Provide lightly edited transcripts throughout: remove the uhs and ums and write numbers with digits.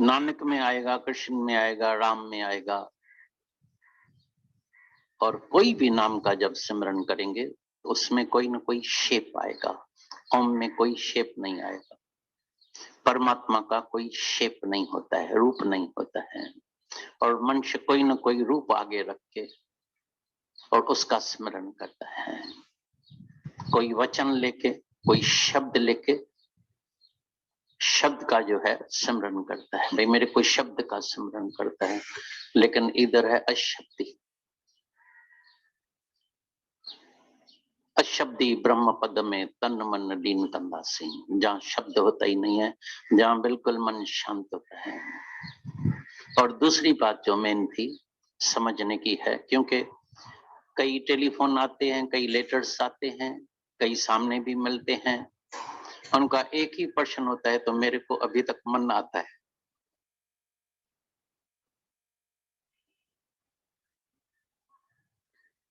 नानक में आएगा, कृष्ण में आएगा, राम में आएगा, और कोई भी नाम का जब सिमरन करेंगे उसमें कोई ना कोई शेप आएगा। ओम में कोई शेप नहीं आएगा। परमात्मा का कोई शेप नहीं होता है, रूप नहीं होता है, और मनुष्य कोई ना कोई रूप आगे रख के और उसका स्मरण करता है। कोई वचन लेके, कोई शब्द लेके शब्द का जो है स्मरण करता है। भाई मेरे कोई शब्द का स्मरण करता है, लेकिन इधर है अशब्दी। अशब्दी ब्रह्म पद में तन मन लीन कंदासी, जहाँ शब्द होता ही नहीं है, जहाँ बिल्कुल मन शांत होता है। और दूसरी बात जो मेन थी समझने की है, क्योंकि कई टेलीफोन आते हैं, कई लेटर्स आते हैं, कई सामने भी मिलते हैं, उनका एक ही प्रश्न होता है, तो मेरे को अभी तक मन आता है।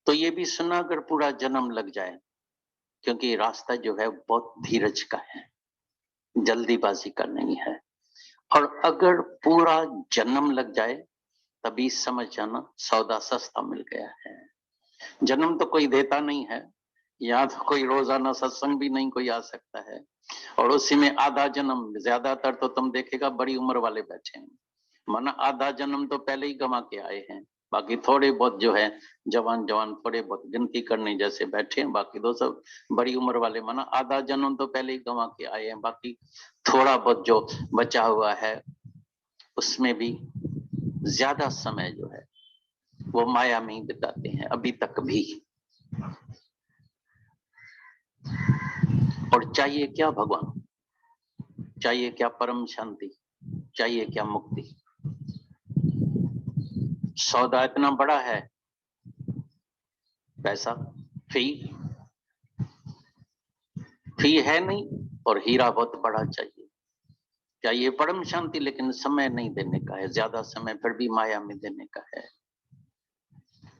तो ये भी सुना अगर पूरा जन्म लग जाए, क्योंकि रास्ता जो है बहुत धीरज का है, जल्दीबाजी का नहीं है। और अगर पूरा जन्म लग जाए तभी समझ जाना सौदा सस्ता मिल गया है। जन्म तो कोई देता नहीं है, यहाँ तो कोई रोजाना सत्संग भी नहीं कोई आ सकता है, और उसी में आधा जन्म, ज्यादातर तो तुम देखेगा बड़ी उम्र वाले बैठे हैं, माना आधा जन्म तो पहले ही गंवा के आए हैं। बाकी थोड़े बहुत जो है जवान जवान थोड़े बहुत गिनती करने जैसे बैठे हैं, बाकी तो सब बड़ी उम्र वाले, माना आधा जन्म तो पहले ही गंवा के आए हैं। बाकी थोड़ा बहुत जो बचा हुआ है उसमें भी ज्यादा समय जो है वो माया में ही बिताते हैं अभी तक भी। और चाहिए क्या भगवान, चाहिए क्या परम शांति, चाहिए क्या मुक्ति। सौदा इतना बड़ा है, पैसा, फी है नहीं, और हीरा बहुत बड़ा चाहिए। चाहिए परम शांति, लेकिन समय नहीं देने का है, ज्यादा समय फिर भी माया में देने का है।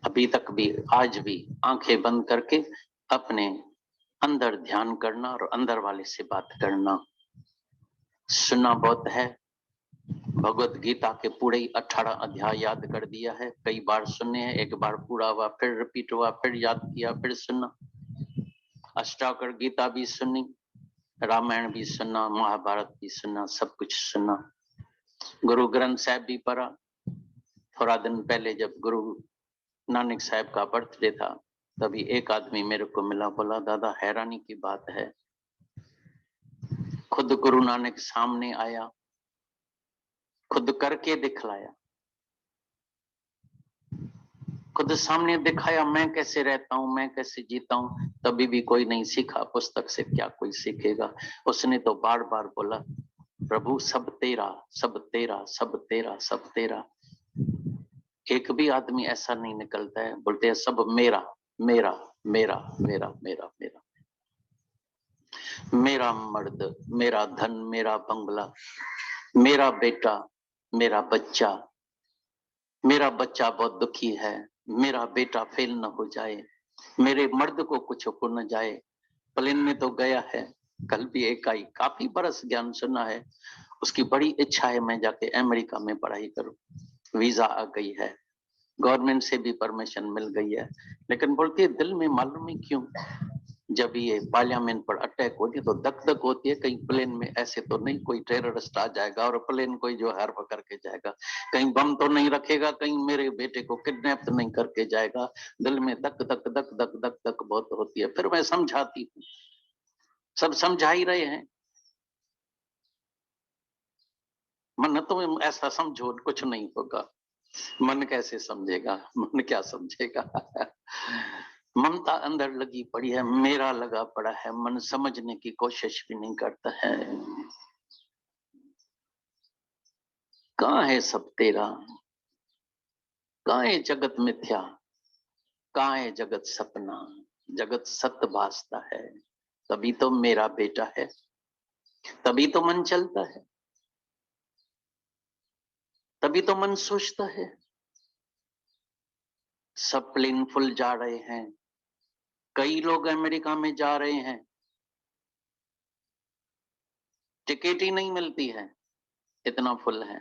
अभी तक भी, आज भी आंखें बंद करके अपने अंदर ध्यान करना और अंदर वाले से बात करना। सुना बहुत है, भगवत गीता के पूरे 18 अध्याय याद कर दिया है, कई बार सुने हैं, एक बार पूरा हुआ, फिर रिपीट हुआ, फिर याद किया, फिर सुना। अष्टावक्र गीता भी सुनी, रामायण भी सुना, महाभारत भी सुना, सब कुछ सुना। गुरु ग्रंथ साहब भी पढ़ा। थोड़ा दिन पहले जब गुरु नानक साहब का बर्थडे था, तभी एक आदमी मेरे को मिला, बोला दादा हैरानी की बात है, खुद गुरु नानक सामने आया, खुद करके दिखलाया, खुद सामने दिखाया, मैं कैसे रहता हूं, मैं कैसे जीता हूं, तभी भी कोई नहीं सीखा। पुस्तक से क्या कोई सीखेगा। उसने तो बार बार बोला प्रभु सब तेरा, सब तेरा, सब तेरा, सब तेरा। एक भी आदमी ऐसा नहीं निकलता है, बोलते हैं सब मेरा मेरा मेरा मेरा मेरा मेरा, मेरा मर्द, मेरा धन, मेरा बंगला, मेरा बेटा, मेरा बच्चा, मेरा बच्चा बहुत दुखी है, मेरा बेटा फेल न हो जाए, मेरे मर्द को कुछ हो न जाए। प्लेन में तो गया है, कल भी एक आई, काफी बरस ज्ञान सुना है, उसकी बड़ी इच्छा है मैं जाके अमेरिका में पढ़ाई करूं। वीजा आ गई है, गवर्नमेंट से भी परमिशन मिल गई है, लेकिन बोलती है दिल में मालूम नहीं क्यों जब ये पार्लियामेंट पर अटैक होती है तो धक धक होती है, कहीं प्लेन में ऐसे तो नहीं कोई टेररिस्ट आ जाएगा और प्लेन कोई जो हर पकड़ के जाएगा, कहीं बम तो नहीं रखेगा, कहीं मेरे बेटे को किडनैप तो नहीं करके जाएगा। दिल में धक धक धक धक धक धक बहुत होती है। फिर मैं समझाती हूँ, सब समझा ही रहे हैं, मन तुम ऐसा समझो कुछ नहीं होगा। मन कैसे समझेगा, मन क्या समझेगा। ममता अंदर लगी पड़ी है, मेरा लगा पड़ा है, मन समझने की कोशिश भी नहीं करता है। कहाँ है सब तेरा, कहाँ है जगत मिथ्या, कहाँ है जगत सपना। जगत सत्य भासता है, तभी तो मेरा बेटा है, तभी तो मन चलता है, तभी तो मन सोचता है। सब प्लेन फुल जा रहे हैं, कई लोग अमेरिका में जा रहे हैं, टिकट ही नहीं मिलती है, इतना फुल है।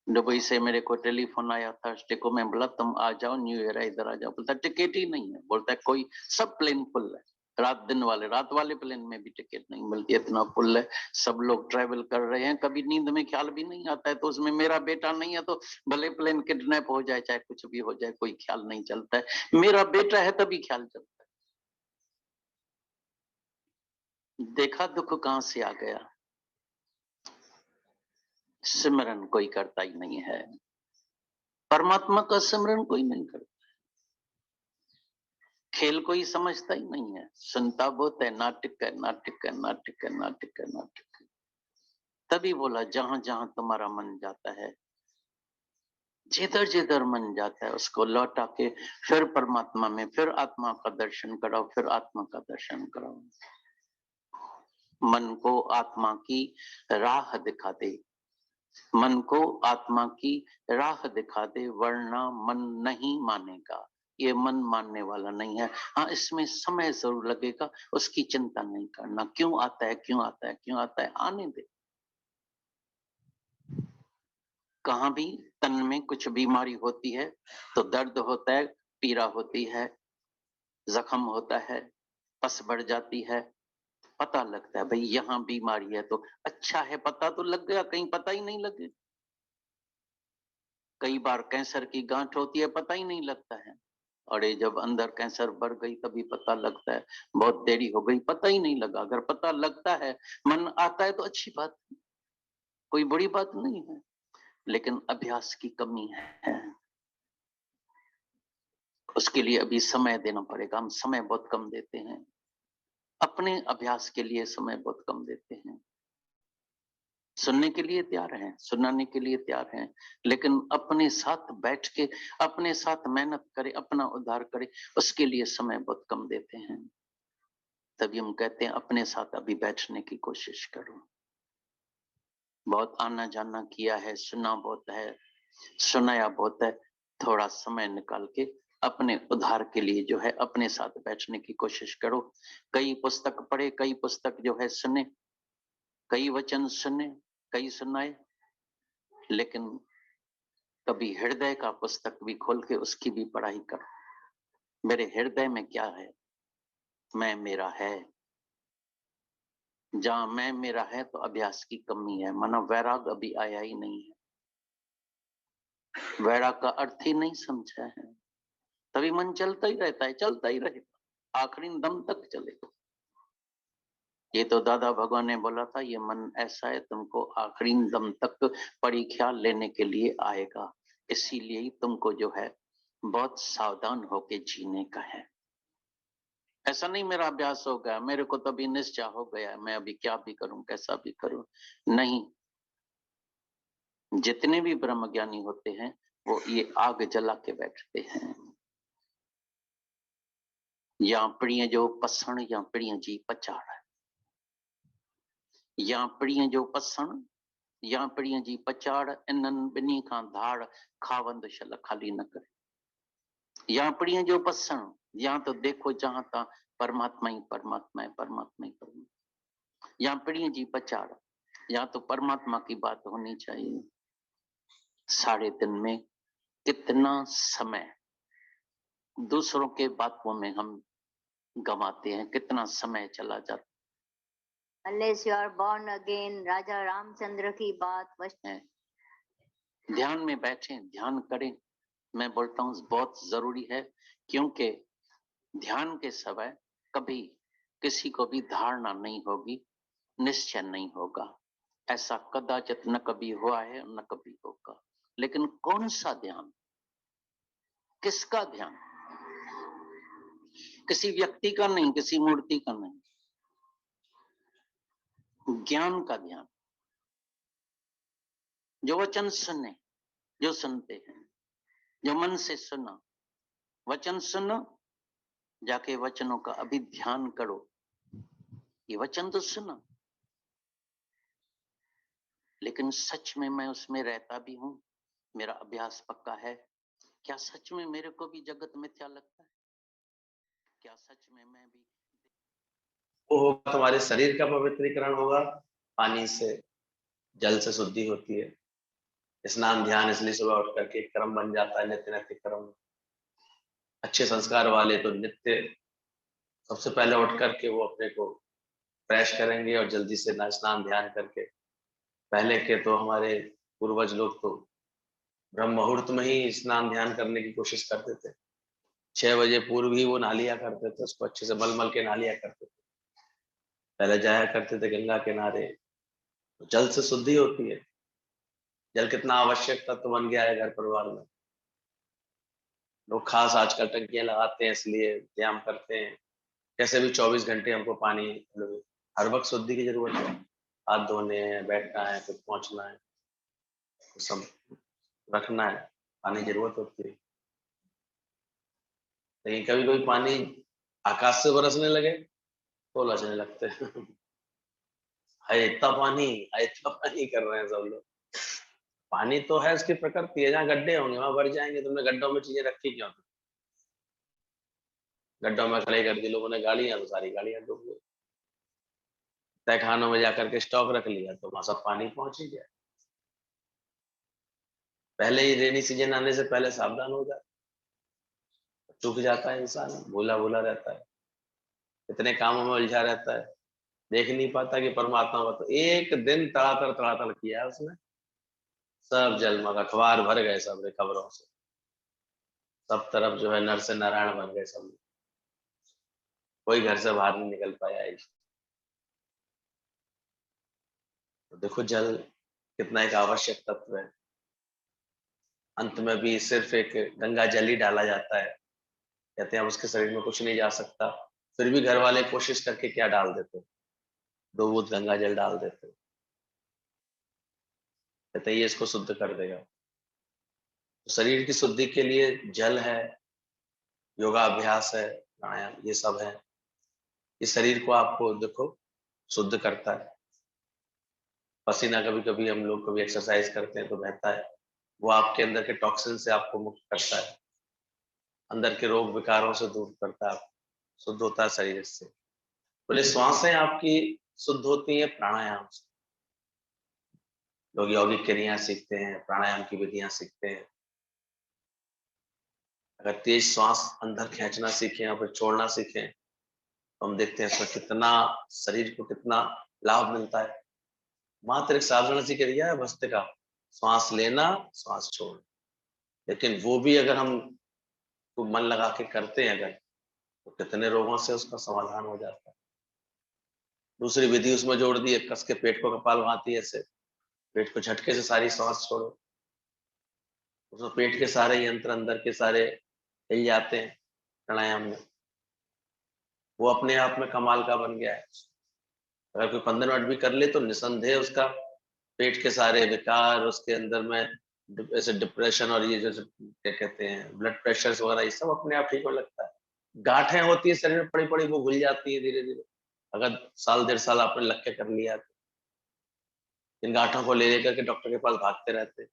दुबई से मेरे को टेलीफोन आया था को, मैं बोला तुम आ जाओ, न्यू ईयर है, इधर आ जाओ। बोलता टिकट ही नहीं है। बोलता है कोई, सब प्लेन फुल है, रात वाले प्लेन में भी टिकट नहीं मिलती, इतना फुल है, सब लोग ट्रैवल कर रहे हैं। कभी नींद में ख्याल भी नहीं आता है, तो उसमें मेरा बेटा नहीं है तो भले प्लेन किडनैप हो जाए, चाहे कुछ भी हो जाए, कोई ख्याल नहीं चलता है। मेरा बेटा है तभी ख्याल चलता है। देखा दुख कहां से आ गया। सिमरन कोई करता ही नहीं है, परमात्मा का सिमरन कोई नहीं करता। खेल कोई समझता ही नहीं है, सुनता बहुत है, नाटक है, नाटक है, नाटक है, नाटक है, नाटक है। तभी बोला जहां जहां तुम्हारा मन जाता है, जिधर जिधर मन जाता है, उसको लौटा के फिर परमात्मा में, फिर आत्मा का दर्शन कराओ, फिर आत्मा का दर्शन कराओ। मन को आत्मा की राह दिखा दे, मन को आत्मा की राह दिखा दे, वरना मन नहीं मानेगा। ये मन मानने वाला नहीं है। हाँ, इसमें समय जरूर लगेगा, उसकी चिंता नहीं करना। क्यों आता है, क्यों आता है, क्यों आता है, आने दे। कहाँ भी तन में कुछ बीमारी होती है तो दर्द होता है, पीड़ा होती है, जख्म होता है, पस बढ़ जाती है, पता लगता है भाई यहाँ बीमारी है, तो अच्छा है पता तो लग गया, कहीं पता ही नहीं लगे। कई बार कैंसर की गांठ होती है, पता ही नहीं लगता है, और ये जब अंदर कैंसर बढ़ गई तभी पता लगता है। बहुत देरी हो गई, पता ही नहीं लगा। अगर पता लगता है, मन आता है, तो अच्छी बात, कोई बड़ी बात नहीं है, लेकिन अभ्यास की कमी है। उसके लिए अभी समय देना पड़ेगा। हम समय बहुत कम देते हैं, अपने अभ्यास के लिए समय बहुत कम देते हैं। सुनने के लिए तैयार हैं, सुनाने के लिए तैयार हैं, लेकिन अपने साथ बैठ के, अपने साथ मेहनत करे, अपना उद्धार करे, उसके लिए समय बहुत कम देते हैं। तभी हम कहते हैं अपने साथ अभी बैठने की कोशिश करो। बहुत आना जाना किया है, सुना बहुत है, सुनाया बहुत है, थोड़ा समय निकाल के अपने उद्धार के लिए जो है अपने साथ बैठने की कोशिश करो। कई पुस्तक पढ़े, कई पुस्तक जो है सुने, कई वचन सुने, कई सुनाए, लेकिन कभी हृदय का पुस्तक भी खोल के उसकी भी पढ़ाई करो। मेरे हृदय में क्या है, मैं मेरा है। जहां मैं मेरा है तो अभ्यास की कमी है, माना वैराग अभी आया ही नहीं है, वैराग का अर्थ ही नहीं समझा है। तभी मन चलता ही रहता है, चलता ही रहेगा, आखिरी दम तक चलेगा। ये तो दादा भगवान ने बोला था, ये मन ऐसा है तुमको आखिरी दम तक परीक्षा लेने के लिए आएगा, इसीलिए ही तुमको जो है बहुत सावधान होके जीने का है। ऐसा नहीं मेरा अभ्यास हो गया, मेरे को तो अभी निश्चय हो गया, मैं अभी क्या भी करूं, कैसा भी करूं, नहीं। जितने भी ब्रह्म ज्ञानी होते हैं वो ये आग जला के बैठते हैं। या प्रिय जो पसण, या प्रिय जी पचाड़, या प्रिय जो पसण, या प्रिय जी पचाड़, इन्हनि ॿिन्ही खां धाड़ खावंद शल खाली न करे। या प्रिय जो पसण, या तो देखो जहां तहां परमात्मा ही परमात्मा है, परमात्मा ही परमात्मा। या प्रिय जी पचाड़, या तो परमात्मा की बात होनी चाहिए। साढ़े दिन में कितना समय दूसरों के बातों में हम गंवाते हैं, कितना समय चला जाता Unless you are born again, राजा रामचंद्र की बात है। ध्यान में बैठे, ध्यान करें। मैं बोलता हूँ बहुत जरूरी है, क्योंकि ध्यान के समय कभी किसी को भी धारणा नहीं होगी, निश्चय नहीं होगा। ऐसा कदाचित न कभी हुआ है, न कभी होगा। लेकिन कौन सा ध्यान, किसका ध्यान? किसी व्यक्ति का नहीं, किसी मूर्ति का नहीं, ज्ञान का ध्यान। जो वचन सुने, जो सुनते हैं, जो मन से सुना, वचन सुनो, जाके वचनों का अभी ध्यान करो। ये वचन तो सुना, लेकिन सच में मैं उसमें रहता भी हूं, मेरा अभ्यास पक्का है। क्या सच में मेरे को भी जगत मिथ्या लगता है? क्या सच में मैं भी वो होगा, तुम्हारे शरीर का पवित्रीकरण होगा, पानी से, जल से शुद्धि होती है, स्नान ध्यान इसलिए सुबह उठ करके कर्म बन जाता है, नित्य नित्य कर्म। अच्छे संस्कार वाले तो नित्य सबसे पहले उठ करके वो अपने को फ्रेश करेंगे और जल्दी से स्नान ध्यान करके, पहले के तो हमारे पूर्वज लोग तो ब्रह्म मुहूर्त में ही स्नान ध्यान करने की कोशिश करते थे। 6 बजे पूर्व ही वो नहा लिया करते थे, उसको अच्छे से मल के नहा लिया करते थे। पहले जाया करते थे गंगा किनारे, तो जल से शुद्धि होती है। जल कितना आवश्यक तत्व बन गया है घर परिवार में। लोग खास आजकल टंकियां लगाते हैं, इसलिए व्यायाम करते हैं। कैसे भी 24 घंटे हमको पानी, मतलब हर वक्त शुद्धि की जरूरत है। हाथ धोने हैं, बैठना है, कुछ पहुंचना है, कुछ सब रखना है, पानी की जरूरत होती है। लेकिन कभी कभी पानी आकाश से बरसने लगे तो लचने लगते हैं। है इतना पानी, है इतना पानी कर रहे हैं सब लोग। पानी तो है, उसकी प्रकृति है, जहाँ गड्ढे होंगे वहां भर जाएंगे। तुमने गड्ढों में चीजें रखी क्यों? गड्ढों में खड़े कर दी लोगों ने गाड़ियां, तो सारी गाड़ियां डूब गई। तहखानों में जाकर के स्टॉक रख लिया तो वहां सब पानी पहुंच ही गया। पहले ही रेनी सीजन आने से पहले सावधान हो जाए, चूक जाता है इंसान, भूला भूला रहता है, इतने कामों में उलझा रहता है, देख नहीं पाता कि परमात्मा को तो एक दिन तड़ातड़ किया है उसने। सब जलमग, अखबार भर गए सब खबरों से, सब तरफ जो है नर से नारायण बन गए सब लोग। कोई घर से बाहर नहीं निकल पाया है। तो देखो जल कितना एक आवश्यक तत्व है। अंत में भी सिर्फ एक गंगा जल ही डाला जाता है, कहते हैं अब उसके शरीर में कुछ नहीं जा सकता, फिर भी घर वाले कोशिश करके क्या डाल देते, 2 बूंद गंगा जल डाल देते, कहते हैं ये इसको शुद्ध कर देगा। तो शरीर की शुद्धि के लिए जल है, योगाभ्यास है, प्राणायाम, ये सब है। इस शरीर को आपको देखो शुद्ध करता है। पसीना कभी कभी हम लोग कभी एक्सरसाइज करते हैं तो बहता है, वो आपके अंदर के टॉक्सिन से आपको मुक्त करता है, अंदर के रोग विकारों से दूर करता है, शुद्ध होता है शरीर से। बोले श्वासें आपकी शुद्ध होती है प्राणायाम से। लोग यौगिक क्रियाएं सीखते हैं, प्राणायाम की विधियां सीखते हैं। अगर तेज श्वास अंदर खींचना सीखें और फिर छोड़ना सीखें तो हम देखते हैं इसमें कितना शरीर को कितना लाभ मिलता है। मात्र एक साधारण सी क्रिया है भस्त्रिका, श्वास लेना, श्वास छोड़ना। लेकिन वो भी अगर हम को मन लगा के करते हैं अगर, तो कितने रोगों से उसका समाधान हो जाता है। दूसरी विधि उसमें जोड़ दी है, कस के पेट को कपालभाति, ऐसे पेट को झटके से सारी सांस छोड़ो, उसमें पेट के सारे यंत्र अंदर के सारे हिल जाते हैं प्राणायाम में। वो अपने आप में कमाल का बन गया है। अगर कोई 15 मिनट भी कर ले तो निसंदेह उसका पेट के सारे विकार, उसके अंदर में ऐसे डिप्रेशन और ये जैसे क्या कहते हैं ब्लड प्रेशर वगैरह, ये सब अपने आप ठीक होने लगता है। गांठें होती है शरीर में पड़ी पड़ी, वो घुल जाती है धीरे धीरे। अगर साल 1.5 साल आपने लग के कर लिया तो इन गांठों को ले लेकर के डॉक्टर के पास भागते रहते हैं,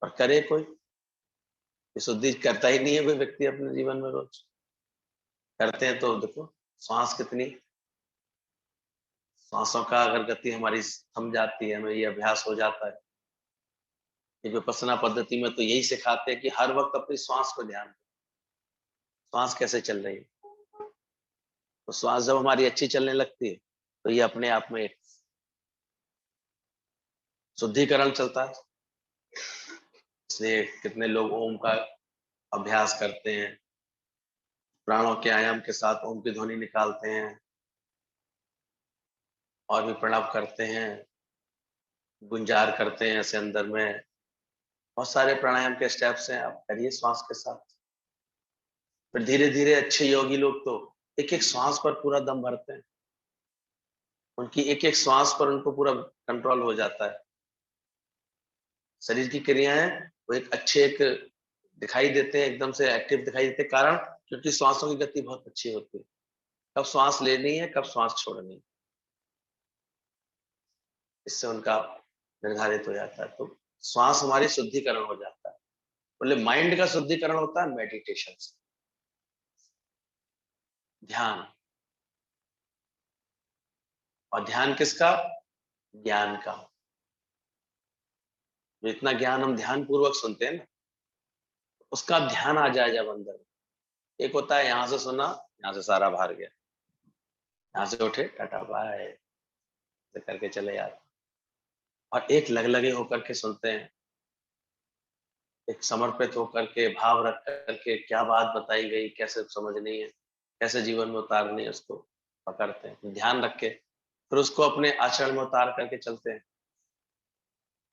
और करे कोई? ये शुद्धि करता ही नहीं है कोई व्यक्ति अपने जीवन में रोज। करते हैं तो देखो श्वास कितनी, श्वासों का अगर गति हमारी थम जाती है, हमें ये अभ्यास हो जाता है। ये विपश्यना पद्धति में तो यही सिखाते हैं कि हर वक्त अपनी श्वास को ध्यान दो, श्वास कैसे चल रही है। तो श्वास जब हमारी अच्छी चलने लगती है तो ये अपने आप में एक शुद्धिकरण चलता है। इसलिए कितने लोग ओम का अभ्यास करते हैं, प्राणों के आयाम के साथ ओम की ध्वनि निकालते हैं, और भी प्रणव करते हैं, गुंजार करते हैं ऐसे अंदर में। बहुत सारे प्राणायाम के स्टेप्स हैं, आप करिए श्वास के साथ। फिर धीरे धीरे अच्छे योगी लोग तो एक एक श्वास पर पूरा दम भरते हैं, उनकी एक एक श्वास पर उनको पूरा कंट्रोल हो जाता है। शरीर की क्रियाएं वो एक अच्छे एक दिखाई देते हैं, एकदम से एक्टिव दिखाई देते हैं, कारण क्योंकि श्वासों की गति बहुत अच्छी होती है। कब श्वास लेनी है, कब श्वास छोड़नी है, इससे उनका निर्धारित हो जाता है। तो श्वास हमारी शुद्धिकरण हो जाता है। बोले माइंड का शुद्धिकरण होता है मेडिटेशन से, ध्यान। और ध्यान किसका? ज्ञान का। जो इतना ज्ञान हम ध्यान पूर्वक सुनते हैं ना, उसका ध्यान आ जाए जब अंदर। एक होता है यहाँ से सुना, यहाँ से सारा बाहर गया, यहाँ से उठे टाटा बाय करके चले जाते, और एक लग लगे होकर के सुनते हैं, एक समर्पित होकर के भाव रख करके क्या बात बताई गई, कैसे समझनी है, कैसे जीवन में उतारनी है, उसको पकड़ते हैं, ध्यान रख के फिर उसको अपने आचरण में उतार करके चलते हैं,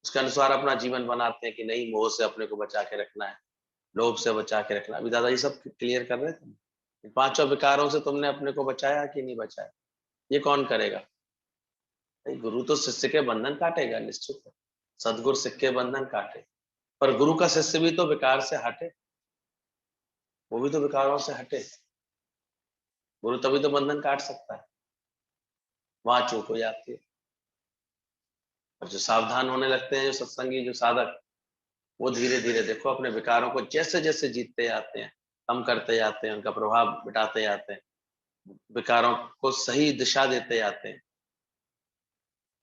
उसके अनुसार अपना जीवन बनाते हैं कि नहीं, मोह से अपने को बचा के रखना है, लोभ से बचा के रखना। अभी दादाजी सब क्लियर कर रहे थे, इन पांचों विकारों से तुमने अपने को बचाया कि नहीं बचाया, ये कौन करेगा? भाई गुरु तो शिष्य के बंधन काटेगा निश्चित है, सदगुरु सिख के बंधन काटे, पर गुरु का शिष्य भी तो विकार से हटे, वो भी तो विकारों से हटे, गुरु तभी तो बंधन काट सकता है, वहां चूक हो जाती है। और जो सावधान होने लगते हैं, जो सत्संगी, जो साधक, वो धीरे धीरे देखो अपने विकारों को जैसे जैसे जीतते जाते हैं, कम करते जाते हैं, उनका प्रभाव मिटाते जाते हैं, विकारों को सही दिशा देते जाते हैं,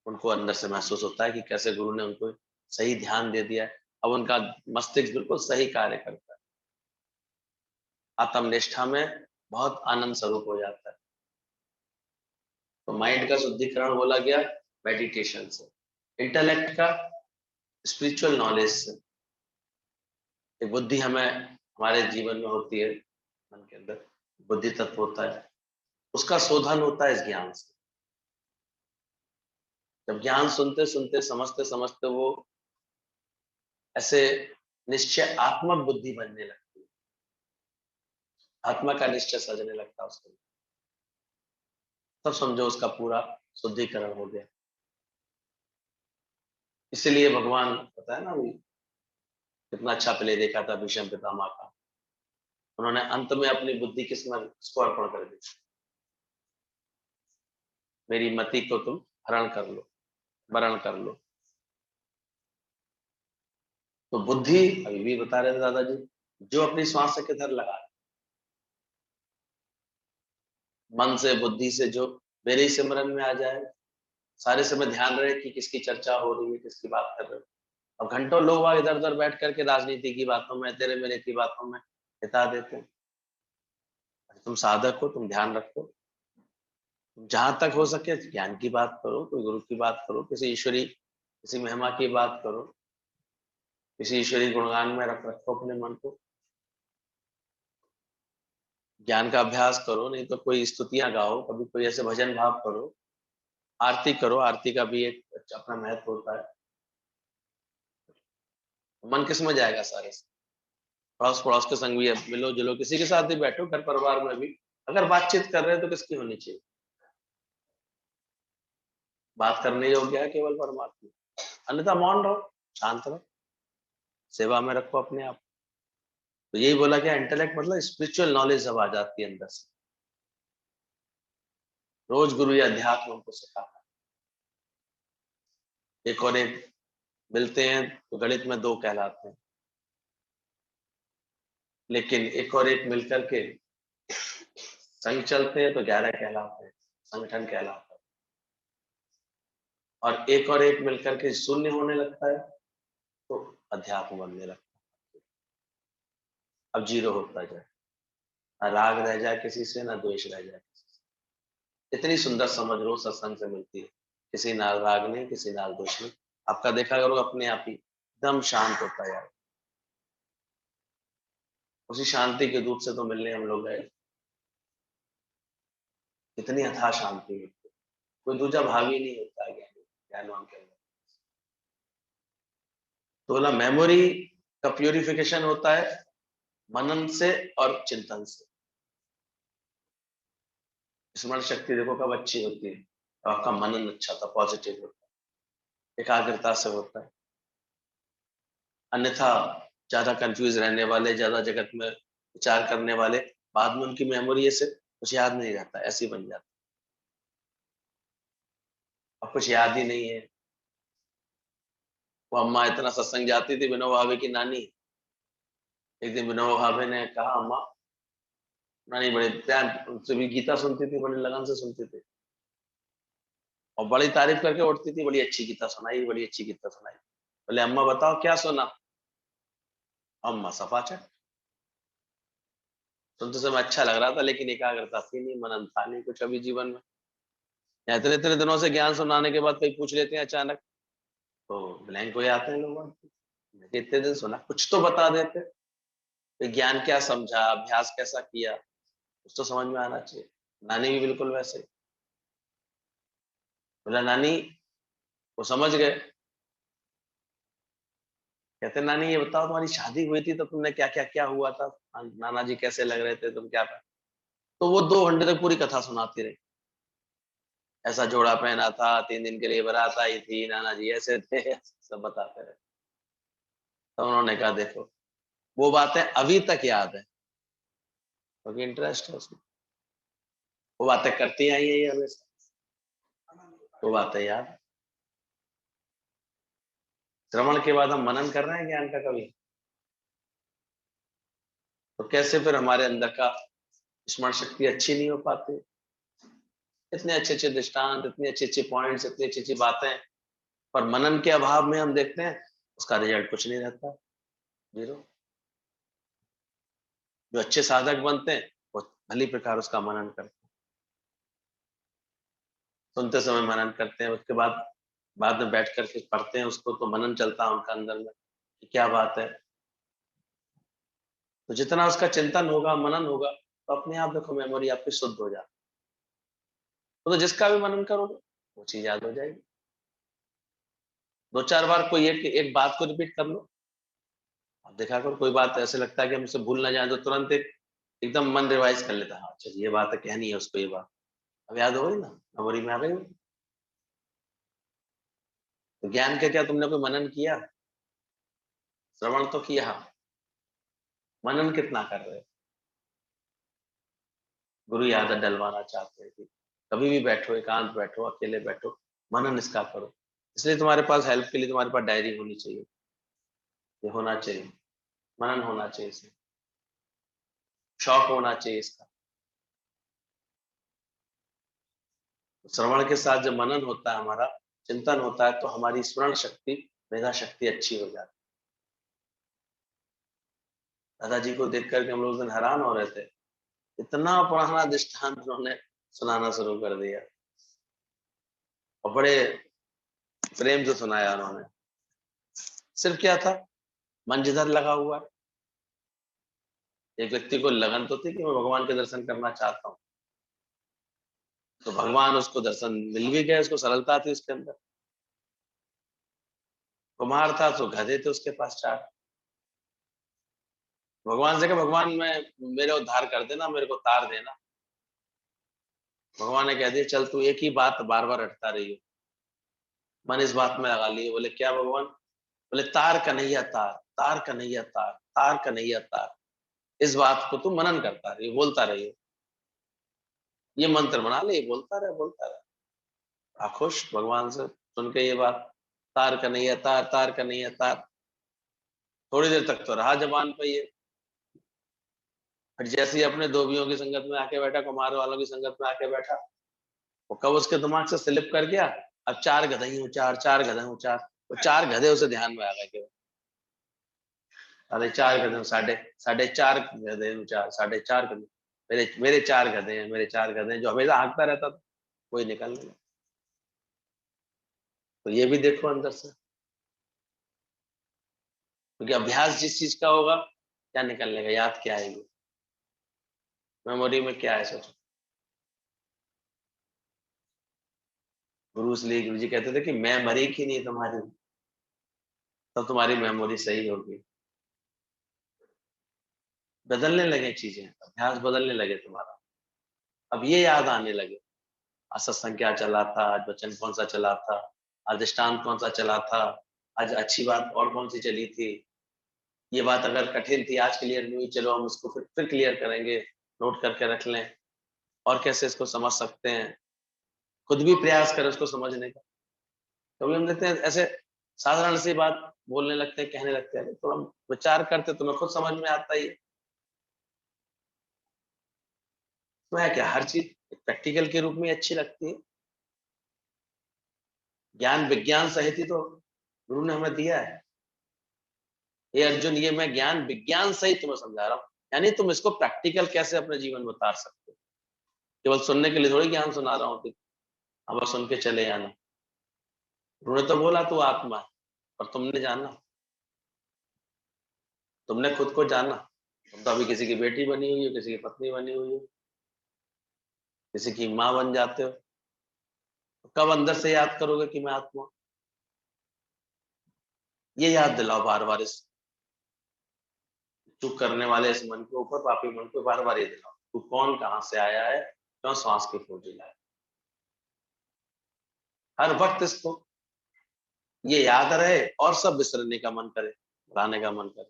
उनको अंदर से महसूस होता है कि कैसे गुरु ने उनको सही ध्यान दे दिया है, अब उनका मस्तिष्क बिल्कुल सही कार्य करता है, आत्मनिष्ठा में बहुत आनंद स्वरूप हो जाता है। तो माइंड का शुद्धिकरण बोला गया मेडिटेशन से, इंटेलेक्ट का स्पिरिचुअल नॉलेज से। एक बुद्धि हमें हमारे जीवन में होती है, मन के अंदर बुद्धि तत्व होता है, उसका शोधन होता है इस ज्ञान से। जब ज्ञान सुनते सुनते समझते समझते वो ऐसे निश्चय आत्मक बुद्धि बनने लगती है, आत्मा का निश्चय सजने लगता है उसको, तब समझो उसका पूरा शुद्धिकरण हो गया। इसीलिए भगवान, पता है ना, अभी कितना अच्छा प्ले देखा था भीष्म पितामह का, उन्होंने अंत में अपनी बुद्धि किसको अर्पण कर दी, मेरी मति को तुम हरण कर लो, वरण कर लो। तो बुद्धि, अभी भी बता रहे थे दादाजी, जो अपनी श्वास से किधर लगा, मन से बुद्धि से जो मेरे सिमरन में आ जाए, सारे समय ध्यान रहे कि किसकी चर्चा हो रही है, किसकी बात कर रहे हो। अब घंटों लोग वहां इधर उधर बैठ करके राजनीति की बातों में, तेरे मेरे की बातों में बिता देते हैं। तुम साधक हो, तुम ध्यान रखो, तुम जहां तक हो सके ज्ञान की बात करो, कोई गुरु की बात करो, किसी ईश्वरी, किसी महिमा की बात करो, किसी ईश्वरी गुणगान में रखो अपने मन को, ज्ञान का अभ्यास करो, नहीं तो कोई स्तुतियां गाओ, कभी कोई ऐसे भजन भाव करो, आरती करो, आरती का भी एक अपना महत्व होता है। मन किस में जाएगा सारे से, पड़ोस पड़ोस के संग भी मिलो जुलो, किसी के साथ भी बैठो, घर परिवार में भी अगर बातचीत कर रहे हैं तो किसकी होनी चाहिए, बात करने योग्य है केवल परमात्मा, अन्यथा मौन रहो, शांत रहो, सेवा में रखो अपने आप। तो यही बोला गया, इंटेलेक्ट मतलब स्पिरिचुअल नॉलेज जब आ जाती है अंदर से, रोज गुरु या अध्यात्म हमको सिखाता है। एक और एक मिलते हैं तो गणित में 2 कहलाते हैं, लेकिन एक और एक मिलकर के संग चलते हैं तो 11 कहलाते हैं, संगठन कहलाता है। और एक मिलकर के शून्य होने लगता है तो अध्यात्म बनने लगता है। अब जीरो होता जाए, ना राग रह जाए किसी से, ना द्वेष रह जाए किसी से। इतनी सुंदर समझ लो सत्संग से मिलती है, किसी नाल राग नहीं, किसी नाल द्वेष नहीं। आपका देखा करो अपने आप ही एकदम शांत होता है यार। उसी शांति के दूत से तो मिलने हम लोग गए, इतनी अथाह शांति है, कोई दूजा भावी नहीं होता है ज्ञानवान के अंदर। तो बोला मेमोरी का प्यूरिफिकेशन होता है मनन से और चिंतन से। स्मरण शक्ति देखो कब अच्छी होती है, तो आपका मनन अच्छा था, पॉजिटिव होता है, एकाग्रता से होता है। अन्यथा ज्यादा कंफ्यूज रहने वाले, ज्यादा जगत में विचार करने वाले, बाद में उनकी मेमोरी से कुछ याद नहीं रहता, ऐसी बन जाती, अब कुछ याद ही नहीं है। वो अम्मा इतना सत्संग जाती थी, विनोबा भावे की नानी, एक दिन विनोबा भावे ने कहा, अम्मा, नानी बड़े प्यार उनसे भी गीता सुनती थी, बड़े लगन से सुनती थी और बड़ी तारीफ करके उठती थी, बड़ी अच्छी गीता सुनाई, बड़ी अच्छी गीता सुनाई। बोले अम्मा बताओ क्या सुना? अम्मा सफाचट। सुनते समय अच्छा लग रहा था, लेकिन एकाग्रता थी नहीं, मनन था नहीं कुछ अभी जीवन में। इतने इतने दिनों से ज्ञान सुनाने के बाद कोई पूछ लेते हैं अचानक, तो ब्लैंक हो जाते हैं लोग। इतने दिन सुना, कुछ तो बता देते। तो ज्ञान क्या समझा, अभ्यास कैसा किया, कुछ तो समझ में आना चाहिए। नानी भी बिल्कुल वैसे। बोला नानी, वो समझ गए। कहते नानी ये बताओ तुम्हारी शादी हुई थी तो तुमने क्या क्या क्या हुआ था, नाना जी कैसे लग रहे थे, तुम क्या? तो वो 2 घंटे तक पूरी कथा सुनाती रही। ऐसा जोड़ा पहना था, 3 दिन के लिए बारात आई थी, नाना जी ऐसे थे, सब बताते रहे। तो उन्होंने कहा देखो, वो बातें अभी तक याद है क्योंकि इंटरेस्ट है उसमें। वो बातें करती आई है ये हमेशा, वो बातें याद है। श्रवण के बाद हम मनन कर रहे हैं ज्ञान का कभी? तो कैसे फिर हमारे अंदर का स्मरण शक्ति अच्छी नहीं हो पाती? इतने अच्छे अच्छे दृष्टांत, इतने अच्छे अच्छे पॉइंट्स, इतनी अच्छी अच्छी बातें, पर मनन के अभाव में हम देखते हैं उसका रिजल्ट कुछ नहीं रहता, जीरो। जो अच्छे साधक बनते हैं वो भली प्रकार उसका मनन करते हैं, सुनते समय मनन करते हैं, उसके बाद में बैठ करके पढ़ते हैं उसको, तो मनन चलता है उनका अंदर में कि क्या बात है। तो जितना उसका चिंतन होगा, मनन होगा, तो अपने आप देखो मेमोरी आपकी शुद्ध हो जाती। तो जिसका भी मनन करोगे वो चीज याद हो जाएगी। 2-4 बार कोई एक बात को रिपीट कर लो, अब देखा करो कोई बात ऐसे लगता है कि हमसे भूल ना जाए, तो तुरंत एकदम मन रिवाइज कर लेता है, हाँ अच्छा ये बात है, कहनी है उसको ये बात, अब याद हो गई ना, मेमोरी में आ गई। तो ज्ञान का क्या तुमने कोई मनन किया? श्रवण तो किया, मनन कितना कर रहे हो? गुरु की आदत डलवाना चाहते हैं कि कभी भी बैठो, एकांत बैठो, अकेले बैठो, मनन इसका करो। इसलिए तुम्हारे पास हेल्प के लिए तुम्हारे पास डायरी होनी चाहिए, ये होना चाहिए, मनन होना चाहिए, इसमें शौक होना चाहिए इसका। श्रवण के साथ जब मनन होता है, हमारा चिंतन होता है, तो हमारी स्मरण शक्ति, मेधा शक्ति अच्छी हो जाती है। दादाजी को देख करके हम लोग उस दिन हैरान हो रहे थे, इतना पुराना दृष्टांत उन्होंने सुनाना शुरू कर दिया और बड़े प्रेम से सुनाया उन्होंने। सिर्फ क्या था, मन जिधर लगा हुआ है। एक व्यक्ति को लगन तो थी कि मैं भगवान के दर्शन करना चाहता हूँ, तो भगवान उसको दर्शन मिल भी गए, उसको सरलता थी उसके अंदर। कुम्हार था तो गधे थे उसके पास 4। भगवान से कहा भगवान मैं, मेरे उद्धार कर देना, मेरे को तार देना। भगवान ने कह दिया चल तू एक ही बात बार बार रटता रही हो। मन इस बात में लगा लिए। बोले क्या भगवान? बोले तार कन्हैया तार, तार कन्हैया तार, तार कन्हैया तार। इस बात को तू मनन करता रही, बोलता रही हो, ये मंत्र बना ले, बोलता रहे बोलता रहे। खुश भगवान से सुन के ये बात, तार कन्हैया तार, तार कन्हैया तार। थोड़ी देर तक तो रहा जबान पे ये, फिर जैसे ही अपने धोबियों की संगत में आके बैठा, कुम्हार वालों की संगत में आके बैठा, वो कब उसके दिमाग से स्लिप कर गया, अब 4 गधे ही हूँ, 4 4 गधे हूँ 4। वो 4 गधे उसे ध्यान में आ गए केवल। 4.5 गधे हूँ, साढ़े 4 गधे हूँ, 4 4.5 गधे, मेरे मेरे 4 गधे हैं, मेरे 4 गधे हैं, जो हमेशा हाँकता रहता था, कोई निकल नहीं। तो ये भी देखो अंदर से, क्योंकि अभ्यास जिस चीज का होगा, क्या निकलने का, याद क्या आएगी, मेमोरी में क्या है, सोचो। गुरु जी कहते थे कि मैं मरी की नहीं तुम्हारी, तब तुम्हारी मेमोरी सही होगी। बदलने लगे चीजें, अभ्यास बदलने लगे तुम्हारा, अब ये याद आने लगे, आज सत्संग क्या चला था, आज वचन कौन सा चला था, आज दृष्टांत कौन सा चला था, आज अच्छी बात और कौन सी चली थी, ये बात अगर कठिन थी आज क्लियर नहीं हुई, चलो हम इसको फिर क्लियर करेंगे, नोट करके रख लें, और कैसे इसको समझ सकते हैं, खुद भी प्रयास करें उसको समझने का। कभी हम देखते हैं ऐसे साधारण सी बात बोलने लगते हैं, कहने लगते हैं, तो हम विचार करते तो हमें खुद समझ में आता ही है। तो है क्या, हर चीज प्रैक्टिकल के रूप में अच्छी लगती है। ज्ञान विज्ञान सहित ही तो गुरु ने हमें दिया है। ये अर्जुन, ये मैं ज्ञान विज्ञान सही तुम्हें समझा रहा हूँ, यानी तुम इसको प्रैक्टिकल कैसे अपने जीवन में उतार सकते हो। केवल सुनने के लिए थोड़ी ज्ञान सुना रहा हूँ, अब बस सुन के चले जाना। उन्होंने तो बोला तू आत्मा है, पर तुमने जाना, तुमने खुद को जाना। तुम तो अभी किसी की बेटी बनी हुई हो, किसी की पत्नी बनी हुई हो, किसी की माँ बन जाते हो, तो कब अंदर से याद करोगे कि मैं आत्मा? ये याद दिलाओ बार बार, इस चुप करने वाले इस मन के ऊपर, पापी मन को बार बार ये दिलाओ, तू कौन, कहां से आया है, क्यों श्वास की खोजी लाया। हर वक्त इसको ये याद रहे और सब बिसरने का मन करे, भुलाने का मन करे,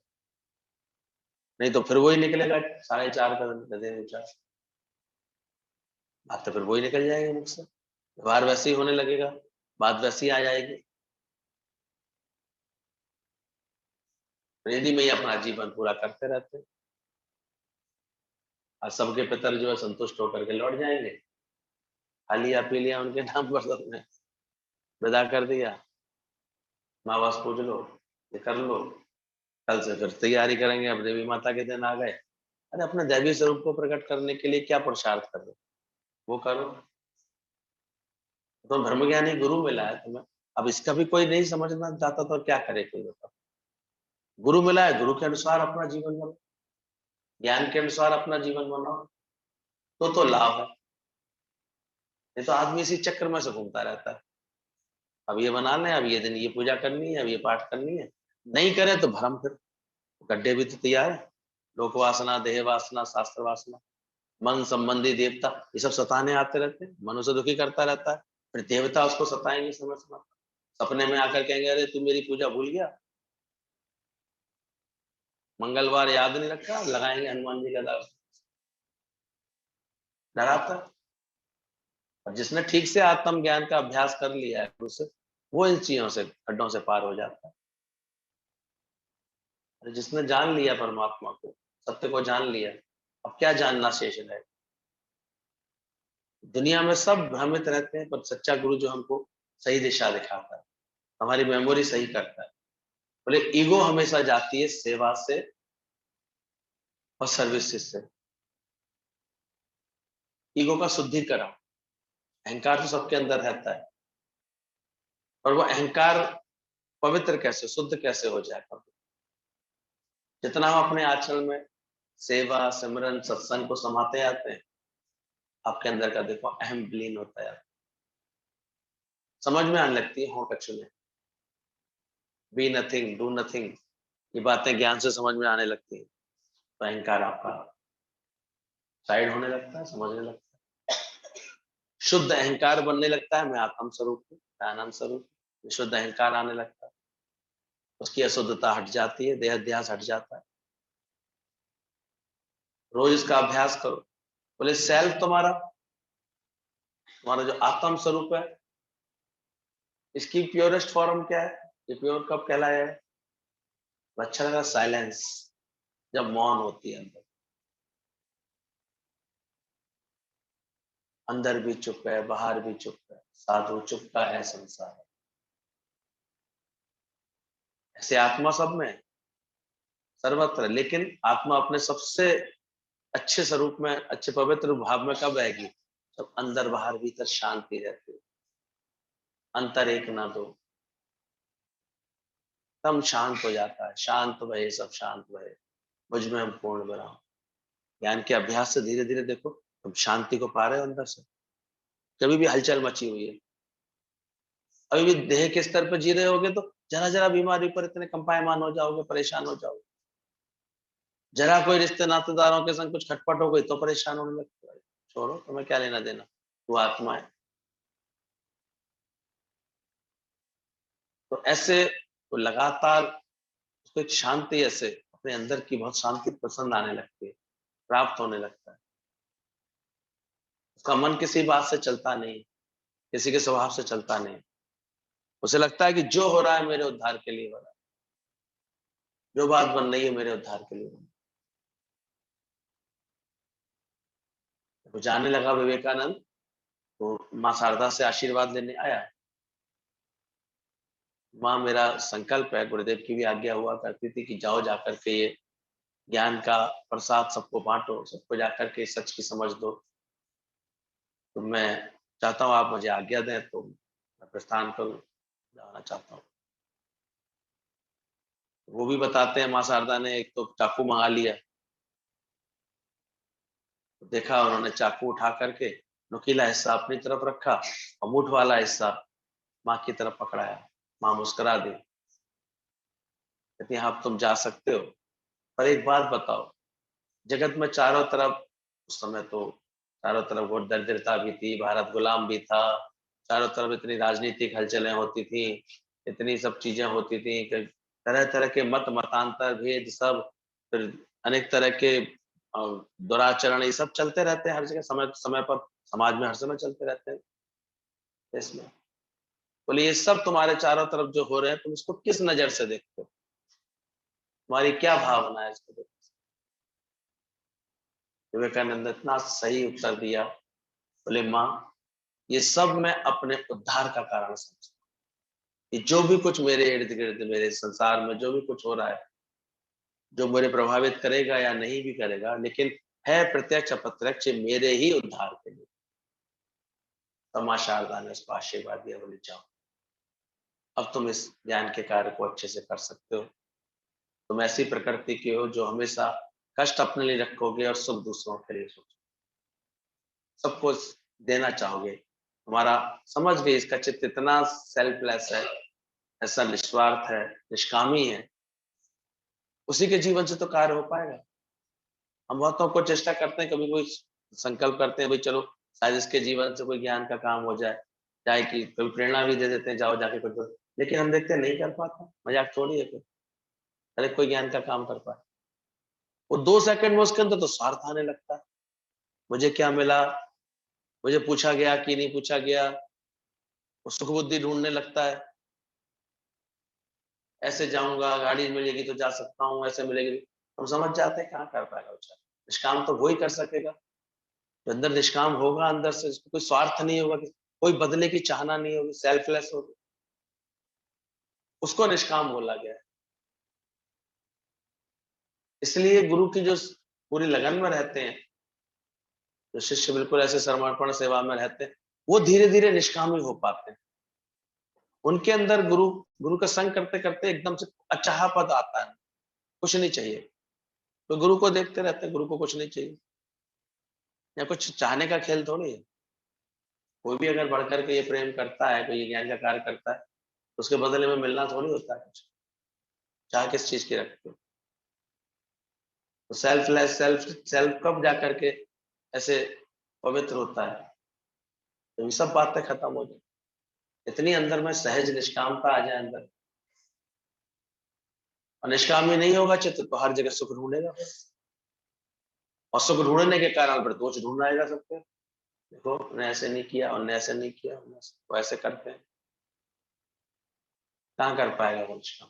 नहीं तो फिर वही निकलेगा 4.5 का गधे विचार, बात तो फिर वही निकल जाएगी मुझ से, व्यवहार वैसे ही होने लगेगा, बात वैसी आ जाएगी। रेडी में ही अपना जीवन पूरा करते रहते हैं, और सबके पितर जो है संतुष्ट होकर के लौट जाएंगे, खा लिया पी लिया उनके नाम पर, सबने विदा कर दिया, माँ बाप पूछ लो, ये कर लो, कल से फिर तैयारी करेंगे, अब देवी माता के दिन आ गए, अरे अपने दैवी स्वरूप को प्रकट करने के लिए क्या पुरुषार्थ कर रहे हो, वो करो। तो धर्म ज्ञानी गुरु मिला है तुम्हें, अब इसका भी कोई नहीं समझना चाहता तो क्या करे कोई, बताओ। गुरु मिला है, गुरु के अनुसार अपना जीवन बनाओ, ज्ञान के अनुसार अपना जीवन बनाओ, तो लाभ है। नहीं तो आदमी इसी चक्र में से घूमता रहता है, अब ये बना लें, अब ये दिन ये पूजा करनी है, अब ये पाठ करनी है, नहीं करे तो भ्रम, फिर गड्ढे भी तो तैयार है, लोक वासना, देह वासना, शास्त्र वासना, मन संबंधी देवता, ये सब सताने आते रहते हैं, मनुष्य दुखी करता रहता है, फिर देवता उसको सताएंगे समय समय, सपने में आकर कहेंगे अरे तू मेरी पूजा भूल गया, मंगलवार याद नहीं रखा, लगाएंगे हनुमान जी का दाव, डराता है। और जिसने ठीक से आत्म ज्ञान का अभ्यास कर लिया है उससे, वो इन चीजों से, खड्डों से पार हो जाता है। और जिसने जान लिया परमात्मा को, सत्य को जान लिया, अब क्या जानना शेष है। दुनिया में सब भ्रमित रहते हैं, पर सच्चा गुरु जो हमको सही दिशा दिखाता है, हमारी मेमोरी सही करता है। बोले ईगो हमेशा जाती है सेवा से और सर्विसेज से, ईगो का शुद्धिकरण, अहंकार तो सबके अंदर रहता है, और वो अहंकार पवित्र कैसे, शुद्ध कैसे हो जाएगा? जितना हम अपने आचरण में सेवा, सिमरन, सत्संग को समाते आते हैं, आपके अंदर का देखो अहम विलीन होता है, समझ में आने लगती है, हो कछु में, बी नथिंग, डू नथिंग, ये बातें ज्ञान से समझ में आने लगती है, तो अहंकार आपका साइड होने लगता है, समझने लगता है, शुद्ध अहंकार बनने लगता है, मैं आत्म स्वरूप हूँ, मैं आनंद स्वरूप, शुद्ध अहंकार आने लगता है, उसकी अशुद्धता हट जाती है, देह अध्यास हट जाता है। रोज इसका अभ्यास करो। बोले सेल्फ तुम्हारा जो आत्म स्वरूप है, इसकी प्योरेस्ट फॉर्म क्या है, ये प्योर कब कहलाया है? अच्छा लगा साइलेंस, जब मौन होती है, अंदर भी चुप है, बाहर भी चुप है, साधु चुप का है संसार, ऐसे आत्मा सब में सर्वत्र, लेकिन आत्मा अपने सबसे अच्छे स्वरूप में, अच्छे पवित्र भाव में कब आएगी? जब अंदर बाहर भीतर शांति रहती है, अंतर एक ना दो, तब शांत हो जाता है, शांत भये सब शांत भये, मुझ में हम पूर्ण विराम। ज्ञान के अभ्यास से धीरे धीरे देखो तुम शांति को पा रहे हो अंदर से, कभी भी हलचल मची हुई है, अभी भी देह के स्तर पर जी रहे होगे तो जरा जरा बीमारी पर इतने कंपायमान हो जाओगे, परेशान हो जाओगे, जरा कोई रिश्ते नातेदारों के संग कुछ खटपट हो गई तो परेशान होने लगते हो, छोड़ो, तुम्हें क्या लेना देना, वो आत्मा है। तो ऐसे तो लगातार उसको एक शांति, ऐसे अपने अंदर की बहुत शांति पसंद आने लगती है, प्राप्त होने लगता है, उसका मन किसी बात से चलता नहीं, किसी के स्वभाव से चलता नहीं, उसे लगता है कि जो हो रहा है मेरे उद्धार के लिए हो रहा है, जो बात बन रही है मेरे उद्धार के लिए बन रही है। वो जाने लगा विवेकानंद, तो माँ शारदा से आशीर्वाद लेने आया, माँ मेरा संकल्प है, गुरुदेव की भी आज्ञा हुआ करती थी कि जाओ जाकर के ये ज्ञान का प्रसाद सबको बांटो, सबको जाकर के सच की समझ दो। तो मैं चाहता हूँ आप मुझे आज्ञा दें तो मैं प्रस्थान करूँ, जाना चाहता हूँ। वो भी बताते हैं माँ शारदा ने एक तो चाकू मंगा लिया, तो देखा उन्होंने चाकू उठा करके नुकीला हिस्सा अपनी तरफ रखा और मुठ वाला हिस्सा माँ की तरफ पकड़ाया। माँ मुस्कुरा दी, कहती हाँ अब तुम जा सकते हो, पर एक बात बताओ, जगत में चारों तरफ उस समय तो चारों तरफ बहुत दरिद्रता भी थी, भारत गुलाम भी था, चारों तरफ इतनी राजनीतिक हलचलें होती थी, इतनी सब चीजें होती थी कि तरह तरह के मत मतांतर भेद सब, फिर अनेक तरह के दुराचरण ये सब चलते रहते हैं हर जगह, समय समय पर समाज में हर समय चलते रहते हैं। इसमें बोले ये सब तुम्हारे चारों तरफ जो हो रहे हैं तुम इसको किस नजर से देखते हो, तुम्हारी क्या भावना है इसको? विवेकानंद ने इतना सही उत्तर दिया, बोले माँ ये सब मैं अपने उद्धार का कारण समझता हूँ। ये जो भी कुछ मेरे इर्द गिर्द मेरे संसार में जो भी कुछ हो रहा है, जो मुझे प्रभावित करेगा या नहीं भी करेगा, लेकिन है प्रत्यक्ष अप्रत्यक्ष मेरे ही उद्धार के लिए। तब माँ शारदा ने उसको आशीर्वाद दिया, बोले जाओ अब तुम इस ज्ञान के कार्य को अच्छे से कर सकते हो, तुम ऐसी प्रकृति के हो जो हमेशा कष्ट अपने लिए रखोगे और सुख दूसरों के लिए सोचोगे, सबको देना चाहोगे। तुम्हारा समझ गए इसका चित्त इतना सेल्फलेस है, ऐसा निस्वार्थ है, निष्कामी है, उसी के जीवन से तो कार्य हो पाएगा। हम बहुतों को चेष्टा करते हैं, कभी कोई संकल्प करते हैं भाई चलो शायद इसके जीवन से कोई ज्ञान का काम हो जाए, चाहे कि कभी प्रेरणा भी दे देते हैं जाओ जाके कुछ करो, लेकिन हम देखते हैं नहीं कर पाता, मजाक थोड़ी है कोई, अरे कोई ज्ञान का काम कर पाए, वो 2 सेकंड में उसके अंदर तो स्वार्थ आने लगता है, मुझे क्या मिला, मुझे पूछा गया कि नहीं पूछा गया, वो सुख बुद्धि ढूंढने लगता है, ऐसे जाऊंगा गाड़ी मिलेगी तो जा सकता हूँ, ऐसे मिलेगी, हम समझ जाते हैं कहाँ कर पाएगा बेचारा, निष्काम तो वो ही कर सकेगा जो अंदर निष्काम होगा, अंदर से कोई स्वार्थ नहीं होगा, कोई बदले की चाहना नहीं होगी, सेल्फलेस होगी, उसको निष्काम बोला गया है। इसलिए गुरु की जो पूरी लगन में रहते हैं, जो शिष्य बिल्कुल ऐसे समर्पण सेवा में रहते हैं, वो धीरे धीरे निष्कामी हो पाते हैं। उनके अंदर गुरु गुरु का संग करते करते एकदम से अचाह पद आता है, कुछ नहीं चाहिए, तो गुरु को देखते रहते हैं, गुरु को कुछ नहीं चाहिए, या कुछ चाहने का खेल थोड़ी है। कोई भी अगर बढ़कर के ये प्रेम करता है, कोई ये ज्ञान का कार्य करता है, तो उसके बदले में मिलना थोड़ी होता है कुछ, चाह किस चीज की रखते हो। तो सेल्फलेस सेल्फ सेल्फ कब जाकर के ऐसे पवित्र होता है, तो ये सब बातें खत्म हो जाए, इतनी अंदर में सहज निष्कामता आ जाए अंदर, और निष्काम ही नहीं होगा चित्त तो हर जगह सुख ढूंढेगा, और सुख ढूंढने के कारण फिर दोष ढूंढ आएगा सबके, देखो उन्हें ऐसे नहीं किया, उन्हें ऐसे नहीं किया, वो ऐसे करते हैं, कहाँ कर पाएगा वो निष्काम।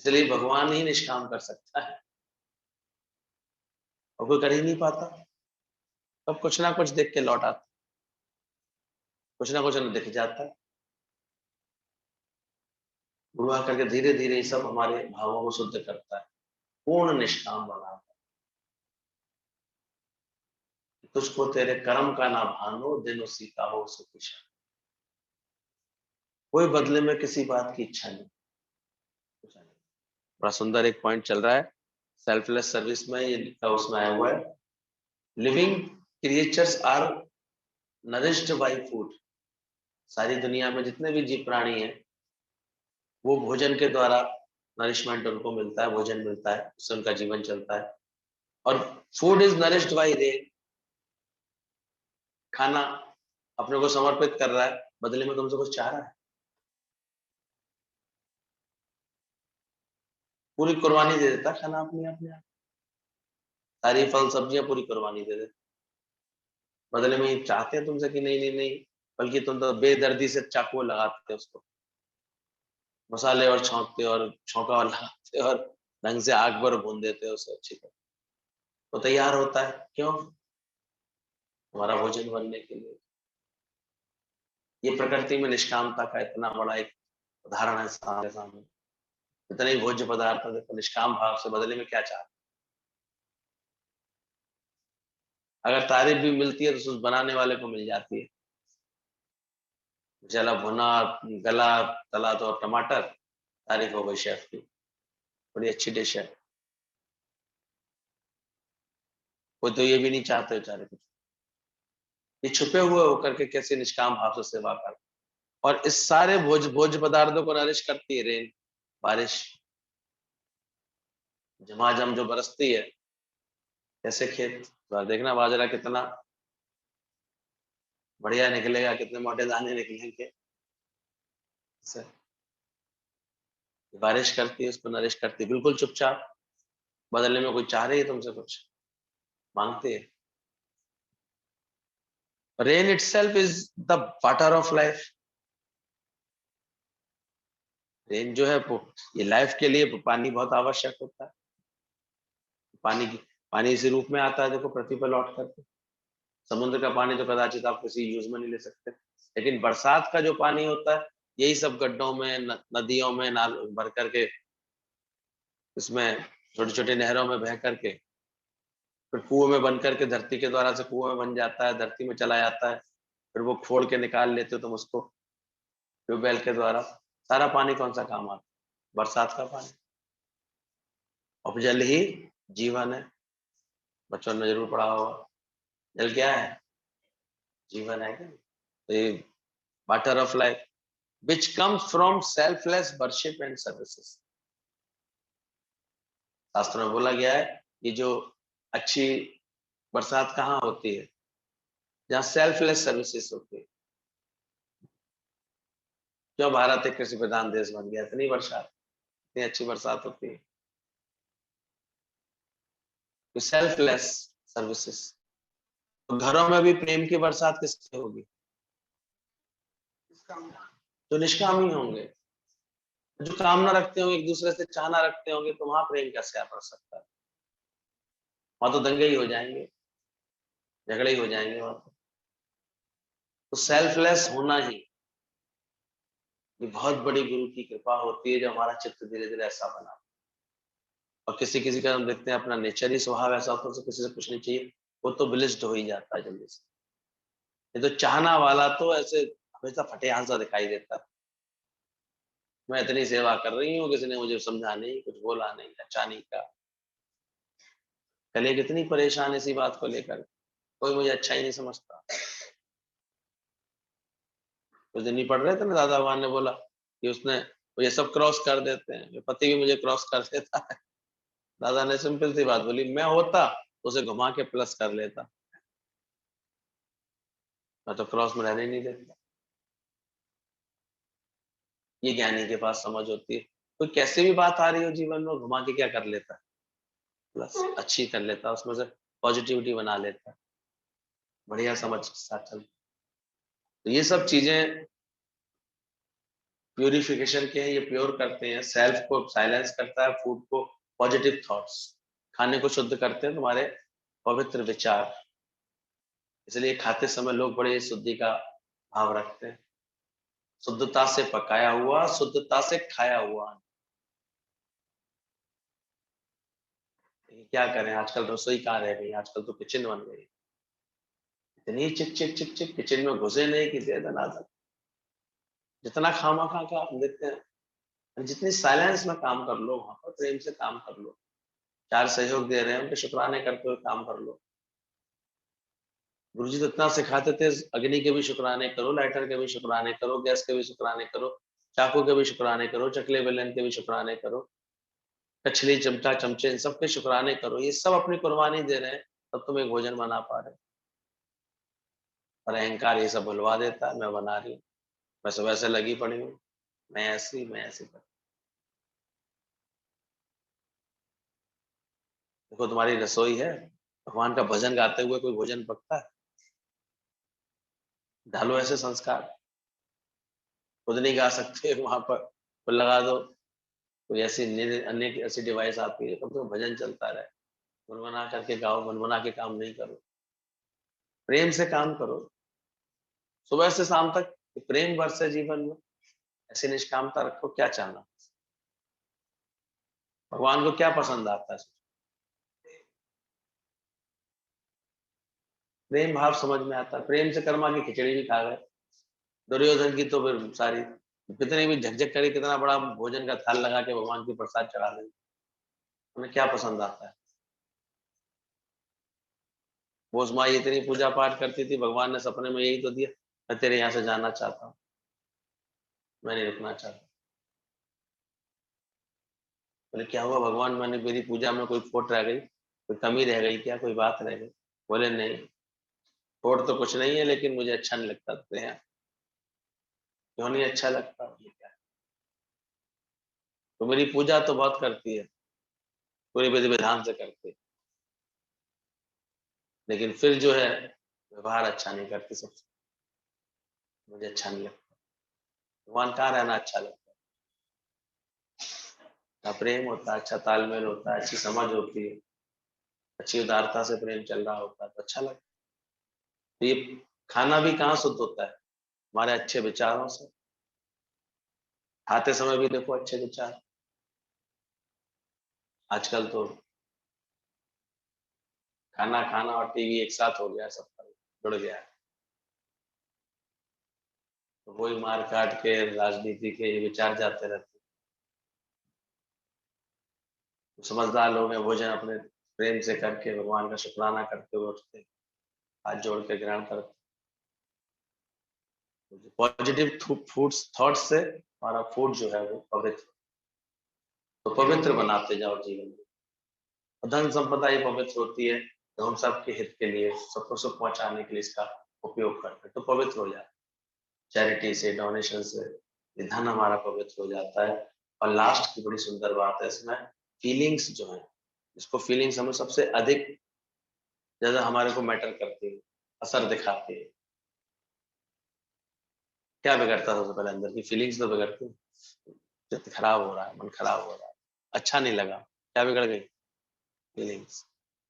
इसलिए भगवान ही निष्काम कर सकता है, और कोई कर ही नहीं पाता, तब कुछ ना कुछ देख के लौट आता, कुछ ना कुछ उन्हें दिख जाता है। गुरु आकर के धीरे धीरे ये सब हमारे भावों को शुद्ध करता है, पूर्ण निष्काम बनाता है। तुझको तेरे कर्म का ना भानो, दिन उसी का हो सुखिशा, कोई बदले में किसी बात की इच्छा नहीं, कुछ नहीं। बड़ा सुंदर एक पॉइंट चल रहा है सेल्फलेस सर्विस में, ये लिखा उसमें आया हुआ है, living creatures are nourished by food. सारी दुनिया में जितने भी जीव प्राणी हैं, वो भोजन के द्वारा नरिशमेंट उनको मिलता है, भोजन मिलता है, उससे उनका जीवन चलता है। और food is nourished by rain, खाना अपने को समर्पित कर रहा है, बदले में तुमसे कुछ चाह रहा है, पूरी कुर्बानी दे देता खाना अपनी अपने आप, सारी फल सब्जियां पूरी कुर्बानी दे देता, बदले में ये चाहते हैं तुमसे कि नहीं नहीं नहीं, बल्कि तुम तो बेदर्दी से चाकू लगाते हो उसको, मसाले और छौंकते और छौंका और लगाते और ढंग से आग पर भून देते हो उसे अच्छी तरह, तो तैयार होता है, क्यों? हमारा भोजन बनने के लिए। ये प्रकृति में निष्कामता का इतना बड़ा एक उदाहरण है सामने। इतने ही भोज्य पदार्थ है, देखो निष्काम भाव से बदले में क्या चाहते। अगर तारीफ भी मिलती है तो उस बनाने वाले को मिल जाती है। जला भुना, गला तला तो टमाटर, तारीफ हो गई शेफ की, बड़ी अच्छी डिश है। कोई तो ये भी नहीं चाहते बेचारे कुछ। ये छुपे हुए होकर के कैसे निष्काम भाव से सेवा कर, और इस सारे भोज्य पदार्थों को नरिश करती है रेन, बारिश झमाझम जो बरसती है। कैसे खेत देखना, बाजरा कितना बढ़िया निकलेगा, कितने मोटे दाने निकलेंगे। बारिश करती है, उसको नरिश करती है, बिल्कुल चुपचाप, बदले में कोई चाह रही है तुमसे कुछ मांगते है। Rain itself is the water of life. Rain जो है ये लाइफ के लिए पानी बहुत आवश्यक होता है। पानी इसी रूप में आता है, देखो पृथ्वी पर लौट करके। समुद्र का पानी तो कदाचित आप किसी यूज में नहीं ले सकते, लेकिन बरसात का जो पानी होता है यही सब गड्ढों में, नदियों में नाल भर करके, इसमें छोटी छोटी नहरों में बह करके फिर कुओं में बन करके, धरती के द्वारा से कुओं में बन जाता है, धरती में चला जाता है, फिर वो खोल के निकाल लेते हो तुम उसको ट्यूबवेल के द्वारा। सारा पानी कौन सा काम आता? बरसात का पानी। और जल ही जीवन है, बच्चों ने जरूर पढ़ा होगा। जल क्या है? जीवन है। क्या तो ये water of life which comes from selfless worship and services। शास्त्रों में बोला गया है ये जो अच्छी बरसात कहाँ होती है? जहाँ सेल्फलेस सर्विसेज होती है। क्यों भारत एक कृषि प्रधान देश बन गया? इतनी बरसात, इतनी अच्छी बरसात होती है। तो सेल्फलेस सर्विसेज। तो घरों में भी प्रेम की बरसात किससे होगी? जो निष्कामी होंगे, जो कामना रखते होंगे, एक दूसरे से चाहना रखते होंगे, तो वहां प्रेम कैसे आ पड़ सकता है? वहां तो दंगे ही हो जाएंगे, झगड़े ही हो जाएंगे वहां तो सेल्फलेस होना ही ये बहुत बड़ी गुरु की कृपा होती है, जो हमारा चित्त धीरे धीरे ऐसा बना। और किसी किसी का हम देखते हैं अपना नेचर ही स्वभाव ऐसा होता है, तो किसी से कुछ नहीं चाहिए, वो तो ब्लिस्ड हो ही जाता है जल्दी से। ये तो चाहना वाला तो ऐसे हमेशा फटेहाल सा दिखाई देता है। मैं इतनी सेवा कर रही हूँ, किसी ने मुझे समझा नहीं, कुछ बोला नहीं, अच्छा नहीं कहा। कल कितनी परेशान इसी बात को लेकर, कोई मुझे अच्छा ही नहीं समझता। कुछ दिन नहीं पढ़ रहे थे ना, दादा भगवान ने बोला कि उसने ये सब क्रॉस कर देते हैं, मेरे पति भी मुझे क्रॉस कर देता है। दादा ने सिंपल सी बात बोली, मैं होता तो उसे घुमा के प्लस कर लेता, मैं तो क्रॉस में रहने नहीं देता। ये ज्ञानी के पास समझ होती है। कोई कैसे भी बात आ रही हो जीवन में, घुमा के क्या कर लेता है? प्लस अच्छी कर लेता है, उसमें से पॉजिटिविटी बना लेता है, बढ़िया समझ के साथ चल। तो ये सब चीजें प्यूरिफिकेशन के हैं, ये प्योर करते हैं, सेल्फ को साइलेंस करता है, फूड को पॉजिटिव थॉट्स, खाने को शुद्ध करते हैं तुम्हारे पवित्र विचार। इसलिए खाते समय लोग बड़े शुद्धि का भाव रखते हैं। शुद्धता से पकाया हुआ, शुद्धता से खाया हुआ। क्या करें, आजकल रसोई कहाँ रह गई, आजकल तो किचन बन गई। इतनी चिक चिक चिक चिक, किचन में घुसे नहीं कि दे दनादन। जितना खामा खा का हम देखते हैं, जितनी साइलेंस में काम कर लो, वहां पर प्रेम से काम कर लो, चार सहयोग दे रहे हैं उनके शुक्राने करते हुए काम कर लो। गुरुजी तो इतना सिखाते थे, अग्नि के भी शुक्राने करो, लाइटर के भी शुक्राने करो, गैस के भी शुक्राने करो, चाकू के भी शुक्राने करो, चकले बेलन के भी शुक्राने करो, कछली चमचा चमचे इन सबके शुक्राने करो। ये सब अपनी कुर्बानी दे रहे हैं, तब तुम एक भोजन बना पा रहे हो। और अहंकार ये सब भुलवा देता है, मैं बना रही हूँ, मैं सुबह से लगी पड़ी हूँ, मैं ऐसी कर। देखो तुम्हारी रसोई है, भगवान का भजन गाते हुए कोई भोजन पकता है? डालो ऐसे संस्कार। खुद नहीं गा सकते वहां पर लगा दो कोई ऐसी अन्य ऐसी डिवाइस आती है, कम से कम भजन चलता रहे। गुनगुना करके गाओ, गुनगुना के काम नहीं करो, प्रेम से काम करो। सुबह से शाम तक कि प्रेम बरसे जीवन में, ऐसी निष्कामता रखो। क्या चाहना, भगवान को क्या पसंद आता है? प्रेम भाव समझ में आता है। प्रेम से कर्मा की खिचड़ी भी खा गए। दुर्योधन की तो फिर सारी, कितनी भी झकझक करी, कितना बड़ा भोजन का थाल लगा के भगवान की प्रसाद चढ़ा देंगे, उन्हें क्या पसंद आता है? बोस माई इतनी पूजा पाठ करती थी, भगवान ने सपने में यही तो दिया, मैं तेरे यहाँ से जाना चाहता हूँ, मैं नहीं रुकना चाहता। बोले क्या हुआ भगवान, मैंने मेरी पूजा में कोई खोट रह गई, कोई कमी रह गई क्या, कोई बात रह गई? बोले नहीं, खोट तो कुछ नहीं है, लेकिन मुझे अच्छा नहीं लगता तेरे यहाँ। क्यों नहीं अच्छा लगता? बोले क्या, तो मेरी पूजा तो बहुत करती है, पूरी विधि विधान से करती है, लेकिन फिर जो है व्यवहार अच्छा नहीं करती सबसे, मुझे अच्छा नहीं लगता। भगवान कहाँ रहना अच्छा लगता है? ना प्रेम होता है, अच्छा तालमेल होता है, अच्छी समझ होती है, अच्छी उदारता से प्रेम चल रहा होता है तो अच्छा लगता है। तो ये खाना भी कहाँ शुद्ध होता है? हमारे अच्छे विचारों से। खाते समय भी देखो अच्छे विचार। आजकल तो खाना खाना और टीवी एक साथ हो गया, सबका जुड़ गया है, तो वही मार काट के राजनीति के विचार जाते रहते हैं। तो समझदार लोग हैं, भोजन अपने प्रेम से करके भगवान का शुक्राना करते हुए उठते हैं, हाथ जोड़ के ग्रहण करते हैं। पॉजिटिव फूड्स थॉट्स से हमारा फूड जो है वो पवित्र, तो पवित्र बनाते जाओ जीवन में। और धन संपदा ये पवित्र होती है तो हम सबके हित के लिए, सबको सुख पहुंचाने के लिए इसका उपयोग करते हैं, तो पवित्र हो जाए। चैरिटी से, डोनेशन से ये धन हमारा पवित्र हो जाता है। और लास्ट की बड़ी सुंदर बात है इसमें, फीलिंग्स जो है, इसको फीलिंग्स हमें सबसे अधिक ज्यादा हमारे को मैटर करती है, असर दिखाती है। क्या बिगड़ता है सबसे पहले? अंदर की फीलिंग्स तो बिगड़ती है। चित्त खराब हो रहा है, मन खराब हो रहा है, अच्छा नहीं लगा, क्या बिगड़ गई? फीलिंग्स।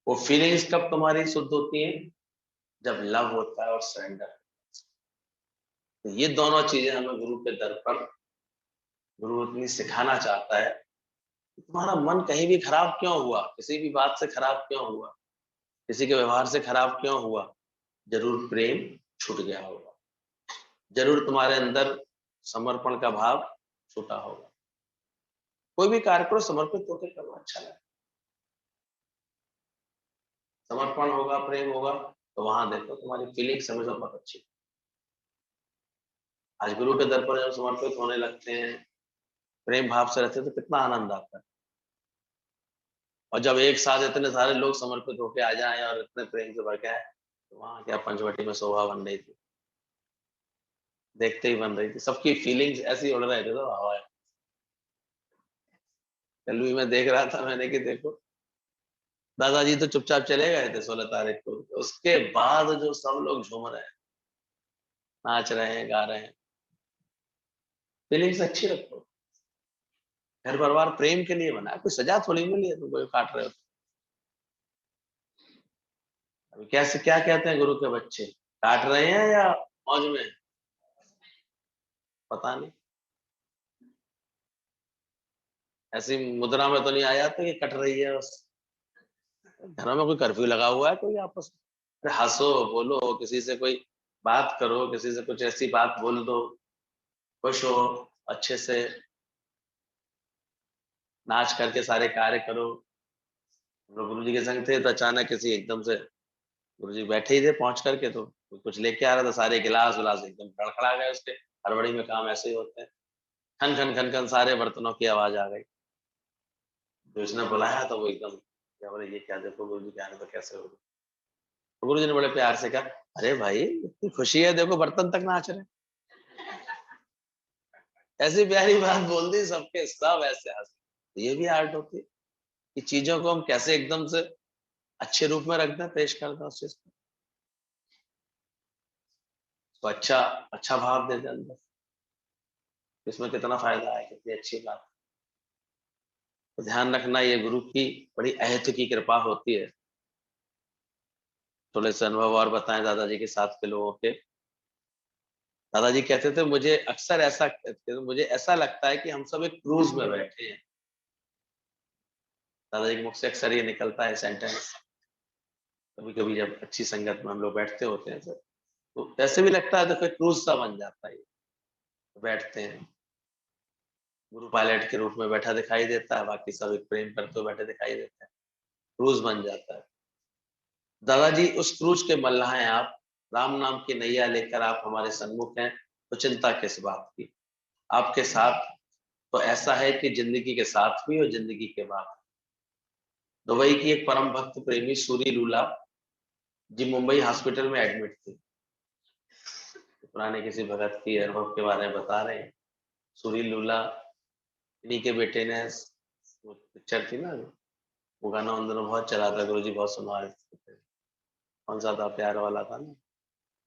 वो फीलिंग्स कब तुम्हारी शुद्ध होती है? जब लव होता है और सरेंडर। तो ये दोनों चीजें हमें गुरु के दर पर, गुरु इतनी सिखाना चाहता है। तुम्हारा मन कहीं भी खराब क्यों हुआ, किसी भी बात से खराब क्यों हुआ, किसी के व्यवहार से खराब क्यों हुआ, जरूर प्रेम छूट गया होगा, जरूर तुम्हारे अंदर समर्पण का भाव छूटा होगा। कोई भी कार्य करो समर्पित होकर करो, अच्छा लगे। समर्पण होगा, प्रेम होगा, तो वहां देखो तुम्हारी फीलिंग्स हमेशा बहुत अच्छी। आज गुरु के दर पर जब समर्पित होने लगते हैं, प्रेम भाव से रहते हैं, तो कितना आनंद आता है। और जब एक साथ इतने सारे लोग समर्पित होके आ जाएं और इतने प्रेम से भर के आए, तो वहां क्या पंचवटी में शोभा बन रही थी, देखते ही बन रही थी। सबकी फीलिंग्स ऐसी उड़ रहे थे तो हवा। कल भी मैं देख रहा था, मैंने कि देखो दादाजी तो चुपचाप चले गए थे 16 तारीख को, उसके बाद जो सब लोग झूम रहे हैं, नाच रहे हैं, गा रहे हैं। फीलिंग्स अच्छी रखो। घर परिवार प्रेम के लिए बना है, कोई सजा थोड़ी मिली है तुमको काट रहे हो। अभी कैसे क्या कहते हैं गुरु के बच्चे, काट रहे हैं या मौज में? पता नहीं, ऐसी मुद्रा में तो नहीं आ जाते कि कट रही है बस। घरों में कोई कर्फ्यू लगा हुआ है कोई आपस में? अरे हंसो, बोलो, किसी से कोई बात करो, किसी से कुछ ऐसी बात बोल दो, खुश हो, अच्छे से नाच करके सारे कार्य करो। हम लोग गुरु जी के संग थे तो अचानक किसी एकदम से गुरु जी बैठे ही थे पहुंच करके, तो कुछ लेके आ रहा था, सारे गिलास विलास एकदम खड़खड़ा गए उसके। हड़बड़ी में काम ऐसे ही होते हैं, खन खन खन खन सारे बर्तनों की आवाज आ गई। तो उसने बुलाया तो वो एकदम क्या बोले, ये क्या, देखो गुरु जी के आने तो कैसे हो गए। तो गुरु जी ने बड़े प्यार से कहा, अरे भाई इतनी खुशी है, देखो बर्तन तक नाच रहे। ऐसी प्यारी बात बोल दी, सबके सब ऐसे हंसे। तो ये भी आर्ट होती है कि चीजों को हम कैसे एकदम से अच्छे रूप में रख दें, पेश कर दें उस चीज को, तो अच्छा अच्छा भाव दे दें अंदर। इसमें कितना फायदा है, कितनी अच्छी बात। तो ध्यान रखना, ये गुरु की बड़ी अहेतु की कृपा होती है। थोड़े से अनुभव और बताएं दादाजी के साथ के लोगों के। दादाजी कहते थे मुझे अक्सर ऐसा मुझे ऐसा लगता है कि हम सब एक क्रूज में बैठे हैं। दादाजी के मुख से अक्सर ये निकलता है सेंटेंस। कभी कभी जब अच्छी संगत में हम लोग बैठते होते हैं तो ऐसे भी लगता है, देखो क्रूज सा बन जाता है। बैठते हैं, गुरु पायलट के रूप में बैठा दिखाई देता है, बाकी सब एक प्रेम करते हुए बैठे दिखाई देते हैं, क्रूज बन जाता है। दादाजी उस क्रूज के मल्लाह हैं आप, राम नाम की नैया लेकर आप हमारे सन्मुख हैं, तो चिंता किस बात की। आपके साथ तो ऐसा है कि जिंदगी के साथ भी और जिंदगी के बाद। दुबई की एक परम भक्त प्रेमी सूरी लूला जी मुंबई हॉस्पिटल में एडमिट थी। पुराने किसी भगत की अनुभव के बारे में बता रहे हैं। सूरी लूला, इन्हीं के बेटे ने, वो पिक्चर थी ना, वो गाना उन दिनों बहुत चला था, गुरुजी बहुत सुनवा रहे थे। कौन सा था, प्यार वाला था ना,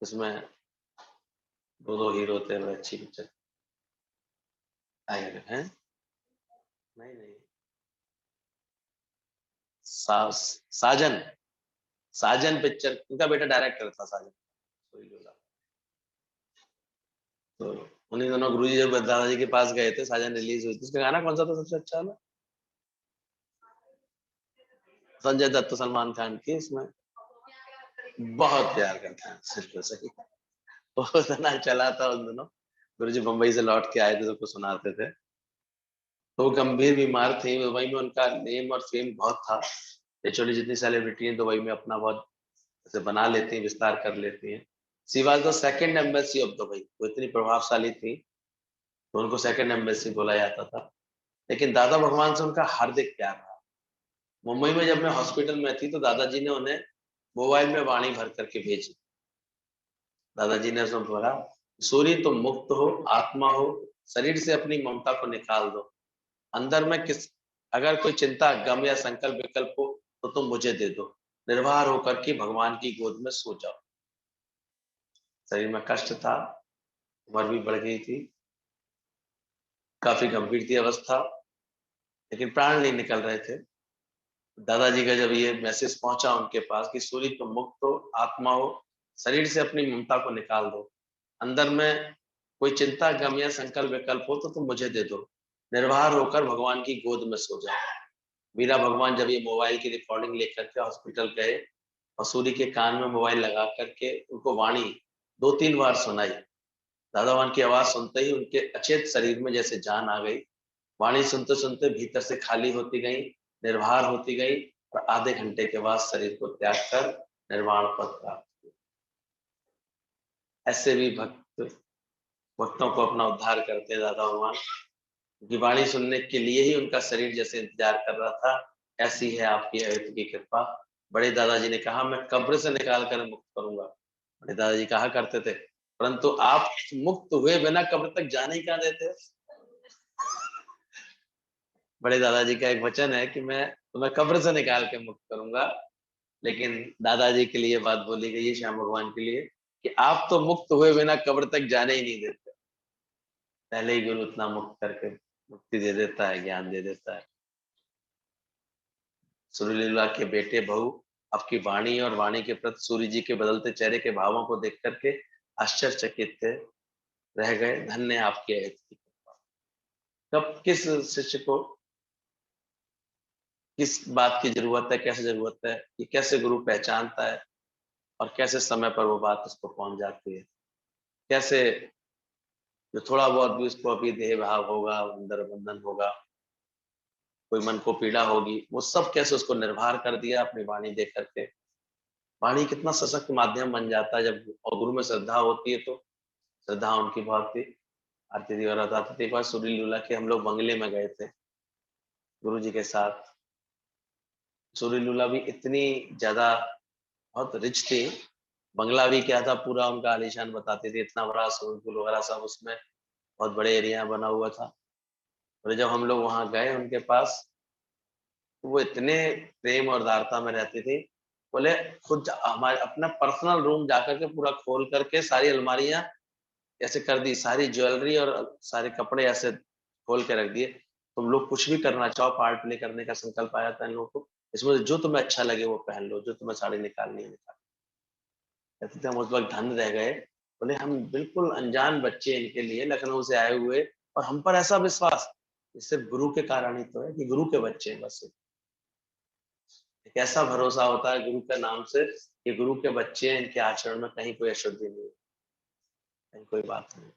उसमें दो दो हीरो थे, वो अच्छी पिक्चर आएगा है। नहीं नहीं, साजन, साजन पिक्चर, उनका बेटा डायरेक्टर था साजन, सूरी लूला। तो उन्हीं दोनों गुरुजी जब दादाजी के पास गए थे, साजन रिलीज हुई थी, उसका गाना कौन सा था सबसे अच्छा ना? संजय दत्त सलमान खान की, इसमें बहुत प्यार करते हैं, बिल्कुल सही। वो इतना चला था उन दिनों, गुरुजी मुंबई से लौट के आए थे, सबको सुनाते थे। तो वो गंभीर बीमार थे, दुबई में उनका नेम और फेम बहुत था। ये छोटी जितनी सेलिब्रिटी हैं दुबई में अपना बहुत ऐसे बना लेती हैं, विस्तार कर लेती हैं। She was the second embassy of Dubai, वो इतनी प्रभावशाली थी तो उनको सेकंड एम्बेसी बोला जाता था। लेकिन दादा भगवान से उनका हार्दिक प्यार रहा। मुंबई में जब मैं हॉस्पिटल में थी तो दादाजी ने उन्हें मोबाइल में वाणी भर करके भेजी। दादाजी ने उसमें बोला, सूर्य तुम मुक्त हो, आत्मा हो, शरीर से अपनी ममता को निकाल दो। अंदर में किस अगर कोई चिंता, गम या संकल्प विकल्प हो तो तुम मुझे दे दो। निर्भर होकर के भगवान की गोद में सो जाओ। शरीर में कष्ट था, उम्र भी बढ़ गई थी, काफी गंभीर थी अवस्था, लेकिन प्राण नहीं निकल रहे थे। दादाजी का जब ये मैसेज पहुंचा उनके पास कि सूर्य तुम मुक्त हो, आत्मा हो, शरीर से अपनी ममता को निकाल दो। अंदर में कोई चिंता, गम या संकल्प विकल्प हो तो तुम मुझे दे दो। निर्भर होकर भगवान की गोद में सो जाओ। मीरा भगवान जब ये मोबाइल की रिकॉर्डिंग लेकर के हॉस्पिटल गए और सूर्य के कान में मोबाइल लगा करके उनको वाणी 2-3 बार सुनाई, दादा भगवान की आवाज सुनते ही उनके अचेत शरीर में जैसे जान आ गई। वाणी सुनते सुनते भीतर से खाली होती गई, निर्भर होती गई और आधे घंटे के बाद शरीर को त्याग कर निर्वाण पद प्राप्त किया। ऐसे भी भक्तों को अपना उद्धार करते हैं दादा भगवान, की वाणी सुनने के लिए ही उनका शरीर जैसे इंतजार कर रहा था। ऐसी है आपकी अहित की कृपा। बड़े दादाजी ने कहा, मैं कब्र से निकाल कर मुक्त करूंगा। बड़े दादाजी कहा करते थे, परंतु आप मुक्त हुए बिना कब्र तक जाने ही कहाँ देते। बड़े दादाजी का एक वचन है कि मैं तुम्हें कब्र से निकाल के मुक्त करूंगा, लेकिन दादाजी के लिए बात बोली गई है, श्याम भगवान के लिए, कि आप तो मुक्त हुए बिना कब्र तक जाने ही नहीं देते। पहले ही गुरु इतना मुक्त करके मुक्ति दे देता है, ज्ञान दे देता है। सूर्यलीला के बेटे बहू आपकी वाणी और वाणी के प्रति सूर्य जी के बदलते चेहरे के भावों को देख करके आश्चर्यचकित थे, रह गए। धन्य आपकी अहित की कृपा। कब किस शिष्य को किस बात की जरूरत है, कैसे जरूरत है, ये कैसे गुरु पहचानता है और कैसे समय पर वो बात उसको पहुंच जाती है। कैसे जो थोड़ा बहुत भी उसको अभी देह भाव होगा, अंदर बंधन होगा, कोई मन को पीड़ा होगी, वो सब कैसे उसको निर्भर कर दिया अपनी वाणी देख करके। वाणी कितना सशक्त माध्यम बन जाता है जब और गुरु में श्रद्धा होती है तो। श्रद्धा उनकी बहुत थी। आरती दी और बताती थी, एक बार सूर्य लीला के हम लोग बंगले में गए थे गुरु जी के साथ। सूर्य लीला भी इतनी ज्यादा बहुत रिच थी। बंगला भी क्या था, पूरा उनका आलीशान बताती थी, इतना बड़ा स्विमिंग पूल वगैरह सब उसमें, बहुत बड़े एरिया बना हुआ था। और जब हम लोग वहां गए उनके पास, तो वो इतने प्रेम और उदारता में रहती थी। बोले खुद हमारे अपना पर्सनल रूम जाकर के पूरा खोल करके सारी अलमारियां ऐसे कर दी, सारी ज्वेलरी और सारे कपड़े ऐसे खोल के रख दिए। तुम लोग कुछ भी करना चाहो, पार्ट प्ले करने का संकल्प आया था इन लोगों को, इसमें जो तुम्हें अच्छा लगे वो पहन लो, जो तुम्हें साड़ी निकालनी है निकाल। कहते थे हम उस वक्त धन्य रह गए बोले हम बिल्कुल अनजान बच्चे इनके लिए लखनऊ से आए हुए, और हम पर ऐसा विश्वास, ये सिर्फ गुरु के कारण ही तो है कि गुरु के बच्चे हैं बस। एक ऐसा भरोसा होता है गुरु के नाम से कि गुरु के बच्चे हैं, इनके आचरण में कहीं कोई अशुद्धि नहीं है, कहीं कोई बात नहीं।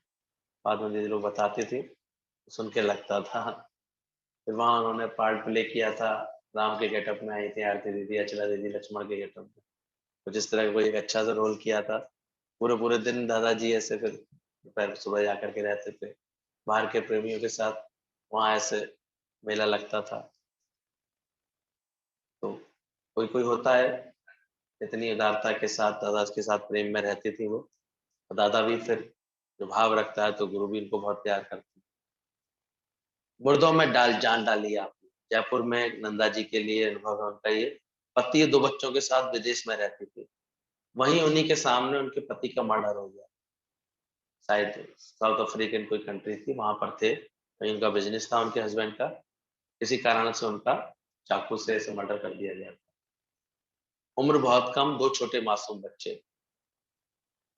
बाद में दीदी लोग बताती थी, सुन के लगता था। फिर वहां उन्होंने पार्ट प्ले किया था, राम के गेटअप में आई थी आरती दीदी, अचला दीदी लक्ष्मण के गेटअप में, कुछ इस तरह का कोई एक अच्छा सा रोल किया था। पूरे पूरे दिन दादाजी ऐसे फिर दोपहर सुबह जाकर के रहते थे, बाहर के प्रेमियों के साथ वहां ऐसे मेला लगता था। तो कोई कोई होता है इतनी उदारता के साथ दादा के साथ प्रेम में रहती थी वो, और दादा भी फिर जो भाव रखता है तो गुरु भी इनको बहुत प्यार करते हैं। मुर्दों में जान डाली आपने। जयपुर में नंदा जी के लिए अनुभव है उनका ये। पति 2 बच्चों के साथ विदेश में रहती थी, वहीं उन्हीं के सामने उनके पति का मर्डर हो गया। शायद साउथ अफ्रीकन कोई कंट्री थी, वहां पर थे, वहीं उनका बिजनेस था उनके हस्बैंड का, किसी कारण से उनका चाकू से ऐसे मर्डर कर दिया गया। उम्र बहुत कम, 2 छोटे मासूम बच्चे,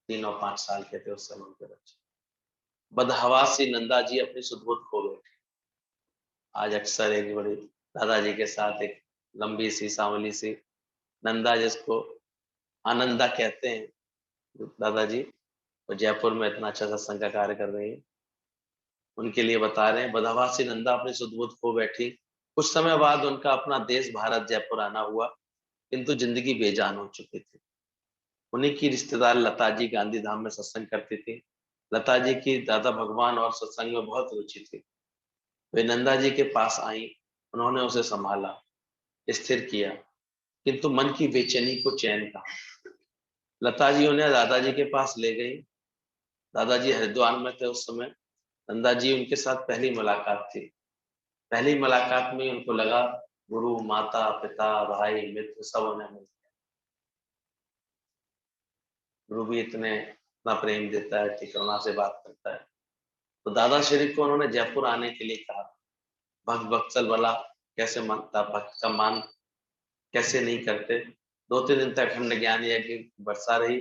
3 और 5 साल के थे उस समय उनके बच्चे। बदहवासी नंदा जी अपनी सुध-बुध खो बैठे। आज अक्सर एक बड़ी दादाजी के साथ एक लंबी सी सांवली सी नंदा, जिसको आनंदा कहते हैं दादाजी, वो जयपुर में इतना अच्छा सत्संग का कार्य कर रही है। उनके लिए बता रहे हैं, बदहवासी नंदा अपनी सुध-बुध खो बैठी। कुछ समय बाद उनका अपना देश भारत जयपुर आना हुआ, किंतु जिंदगी बेजान हो चुकी थी। उन्हीं की रिश्तेदार लता जी गांधी धाम में सत्संग करती थी। लता जी की दादा भगवान और सत्संग में बहुत रुचि थी। वे नंदा जी के पास आईं, उन्होंने उसे संभाला, स्थिर किया, किंतु मन की बेचैनी को चैन कहा। लता जी उन्हें दादाजी के पास ले गई। दादाजी हरिद्वार में थे उस समय। नंदा जी उनके साथ पहली मुलाकात थी। पहली मुलाकात में उनको लगा गुरु, माता, पिता, भाई, मित्र सब उन्हें मिल गए। गुरु भी इतना प्रेम देता है कि करुणा से बात करता है। तो दादा श्री को उन्होंने जयपुर आने के लिए कहा। भक्त वत्सल वाला कैसे मानता, भक्त का मान कैसे नहीं करते। 2-3 दिन तक अखंड ज्ञान यज्ञ बरसा रही।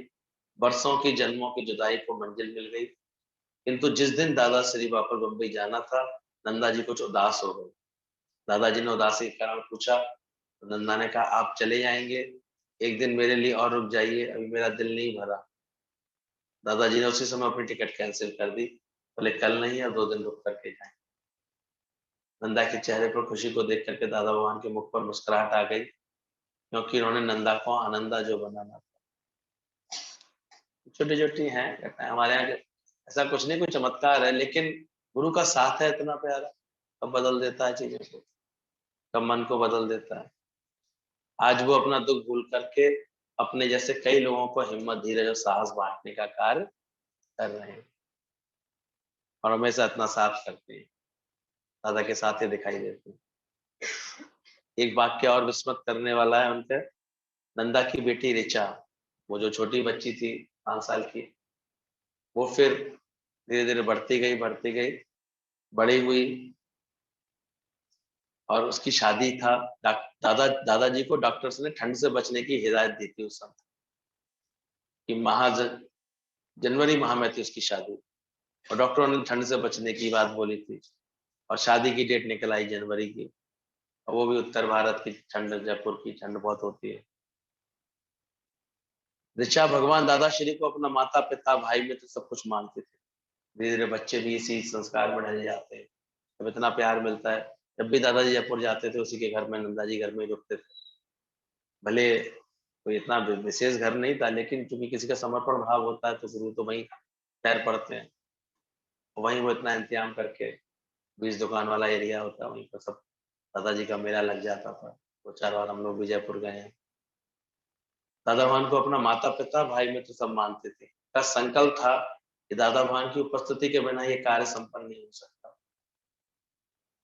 बरसों की जन्मों की जुदाई को मंजिल मिल गई। किंतु जिस दिन दादा श्री वापस बम्बई जाना था, नंदा जी कुछ उदास हो गए। दादाजी ने उदासी का कारण पूछा, तो नंदा ने कहा आप चले जाएंगे, एक दिन मेरे लिए और रुक जाइए, अभी मेरा दिल नहीं भरा। दादाजी ने उसी समय अपनी टिकट कैंसिल कर दी, बोले कल नहीं है, 2 दिन रुक करके जाएं। नंदा के चेहरे पर खुशी को देख करके दादा भगवान के मुख पर मुस्कुराहट आ गई, क्योंकि उन्होंने नंदा को आनंदा जो बनाना था। छोटी छोटी हैं घटनाएं हमारे यहाँ के, ऐसा कुछ नहीं, कोई चमत्कार है, लेकिन गुरु का साथ है इतना प्यारा, कब बदल देता है चीजों को, कब मन को बदल देता है। आज वो अपना दुख भूल करके अपने जैसे कई लोगों को हिम्मत, धीरज और साहस बांटने का कार्य कर रहे हैं, और हमेशा इतना साथ करते हैं, दादा के साथ ही दिखाई देते हैं। एक वाक्य और विस्मत करने वाला है उनके। नंदा की बेटी ऋचा, वो जो छोटी बच्ची थी 5 साल की, वो फिर धीरे धीरे बढ़ती गई, बड़ी हुई, और उसकी शादी था। दादाजी को डॉक्टर्स ने ठंड से बचने की हिदायत दी थी उस समय, कि जनवरी माह में थी उसकी शादी, और डॉक्टरों ने ठंड से बचने की बात बोली थी, और शादी की डेट निकल आई जनवरी की, और वो भी उत्तर भारत की ठंड, जयपुर की ठंड बहुत होती है। ऋचा भगवान दादा श्री को अपना माता पिता भाई मित्र सब कुछ मानते थे। धीरे धीरे बच्चे भी इसी संस्कार में ढल जाते हैं, जब इतना प्यार मिलता है। जब भी दादाजी जयपुर जाते थे, उसी के घर में नंदा जी घर में ही रुकते थे। भले कोई इतना विशेष घर नहीं था, लेकिन चूंकि किसी का समर्पण भाव होता है तो गुरु तो वहीं पैर पड़ते हैं, वहीं वो इतना इंतजाम करके, बीज दुकान वाला एरिया होता है, वहीं पर सब दादाजी का मेला लग जाता था। 2-4 बार हम लोग भी जयपुर गए हैं। दादा भगवान को अपना माता पिता भाई मित्र सब मानते थे। का संकल्प था कि दादा भगवान की उपस्थिति के बिना ये कार्य संपन्न नहीं हो सकता।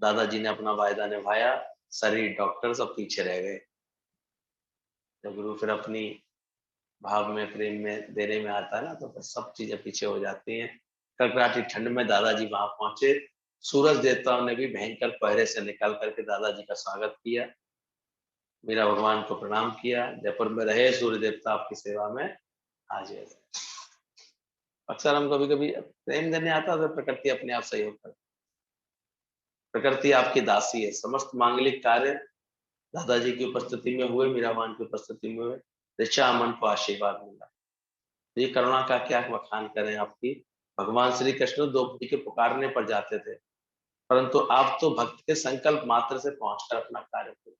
दादाजी ने अपना वायदा निभाया, शरीर डॉक्टर सब पीछे रह गए। जब गुरु फिर अपनी भाव में प्रेम में देने में आता है ना, तो फिर सब चीजें पीछे हो जाती हैं। कड़कड़ाती ठंड में दादाजी वहां पहुंचे। सूरज देवताओं ने भी भयंकर पहरे से निकल करके दादाजी का स्वागत किया। मीरा भगवान को प्रणाम किया, जयपुर में रहे सूर्य देवता आपकी सेवा में हाजिर है। अक्सर हम कभी कभी प्रेम देने आता है तो प्रकृति अपने आप सहयोग करती। प्रकृति आपकी दासी है। समस्त मांगलिक कार्य दादाजी की उपस्थिति में हुए, मीराबान की उपस्थिति में हुए। ऋचा अमन को आशीर्वाद मिला। ये करुणा का क्या बखान करें आपकी। भगवान श्री कृष्ण द्रौपदी के पुकारने पर जाते थे, परंतु आप तो भक्त के संकल्प मात्र से पहुंचकर अपना कार्य किए।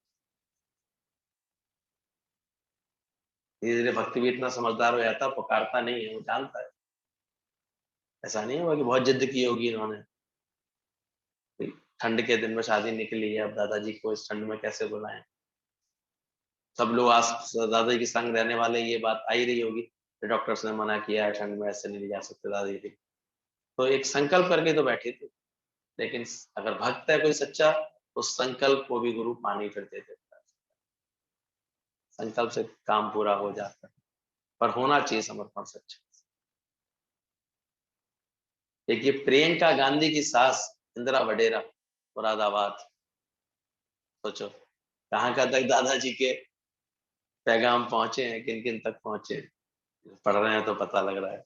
धीरे धीरे भक्त भी इतना समझदार हो जाता, पुकारता नहीं है, वो जानता है। ऐसा नहीं हुआ कि बहुत जिद की होगी इन्होंने। ठंड के दिन में शादी निकली है, अब दादाजी को इस ठंड में कैसे बुलाएं। सब लोग आस दादाजी के संग रहने वाले, ये बात आई रही होगी कि डॉक्टर्स ने मना किया है, ठंड में ऐसे नहीं ले जा सकते दादाजी। तो एक संकल्प करके तो बैठे थे, लेकिन अगर भक्त है कोई सच्चा, उस संकल्प को भी गुरु पानी फिर दे देता है। संकल्प से काम पूरा हो जाता है, पर होना चाहिए समर्पण सच्चा। देखिए प्रियंका गांधी की सास इंदिरा वडेरा, मुरादाबाद। सोचो कहाँ तक दादाजी के पैगाम पहुंचे हैं, किन किन तक पहुंचे। पढ़ रहे हैं तो पता लग रहा है।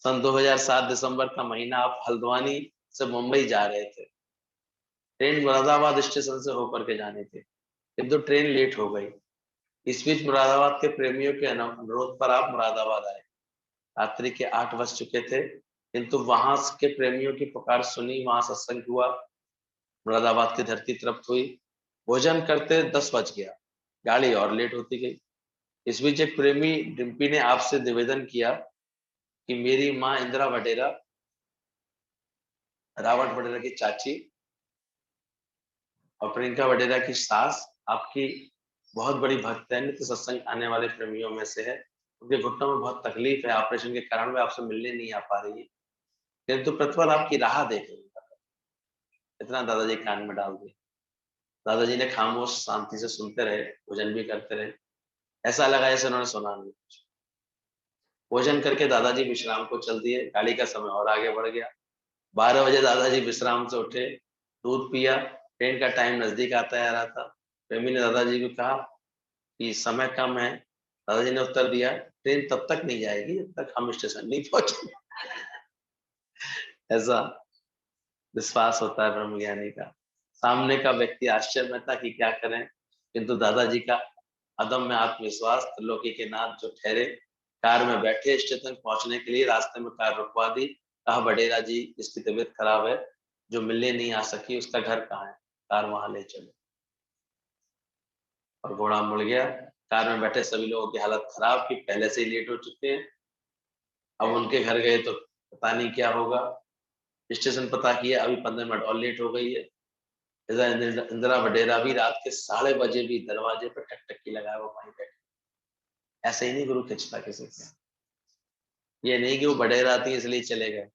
सन 2007 दिसंबर का महीना, आप हल्द्वानी से मुंबई जा रहे थे। ट्रेन मुरादाबाद स्टेशन से होकर के जानी थी, किंतु ट्रेन लेट हो गई। इस बीच मुरादाबाद के प्रेमियों के अनुरोध पर आप मुरादाबाद आए। रात्रि के 8 बज चुके थे, किंतु वहां के प्रेमियों की पुकार सुनी, वहां सत्संग हुआ, मुरादाबाद की धरती तृप्त हुई। भोजन करते 10 बज गया, गाड़ी और लेट होती गई। इस बीच एक प्रेमी डिम्पी ने आपसे निवेदन किया कि मेरी माँ इंदिरा वडेरा, रावट वडेरा की चाची और प्रियंका वडेरा की सास आपकी बहुत बड़ी भक्त है, नित्य सत्संग आने वाले प्रेमियों में से है। उनके घुटनों में बहुत तकलीफ है, ऑपरेशन के कारण वे आपसे मिलने नहीं आ पा रही है, किंतु प्रतिपल आपकी राह देख रही है। इतना दादाजी कान में डाल दिया। दादाजी ने खामोश शांति से सुनते रहे, भोजन भी करते रहे। ऐसा लगा जैसे उन्होंने सुना नहीं। भोजन करके दादाजी विश्राम को चल दिए। गाड़ी का समय और आगे बढ़ गया। 12 बजे दादाजी विश्राम से उठे, दूध पिया। ट्रेन का टाइम नजदीक आता आ रहा था। प्रेमी ने दादाजी को कहा कि समय कम है। दादाजी ने उत्तर दिया, ट्रेन तब तक नहीं जाएगी जब तक हम स्टेशन नहीं पहुंचे। ऐसा विश्वास होता है ब्रह्म ज्ञानी का। सामने का व्यक्ति आश्चर्य में था कि क्या करें, किंतु दादाजी का अदम्य आत्मविश्वास, त्रिलोकी के नाथ जो ठहरे। कार में बैठे, स्टेशन पहुंचने के लिए रास्ते में कार रुकवा दी। कहा वडेरा जी जिसकी तबीयत खराब है, जो मिलने नहीं आ सकी, उसका घर कहाँ है, कार वहां ले चलो। और घोड़ा मुड़ गया। कार में बैठे सभी लोगों की हालत खराब की, पहले से ही लेट हो चुके हैं। अब उनके घर गए तो पता नहीं क्या होगा। स्टेशन पता किया, अभी 15 मिनट और लेट हो गई है। इंदिरा वडेरा भी रात के 12:30 बजे भी दरवाजे पर टकटकी लगाए वो वहीं बैठे। ऐसे ही नहीं गुरु खिंचता किसी से। ये नहीं कि वो वडेरा थी इसलिए चले गए,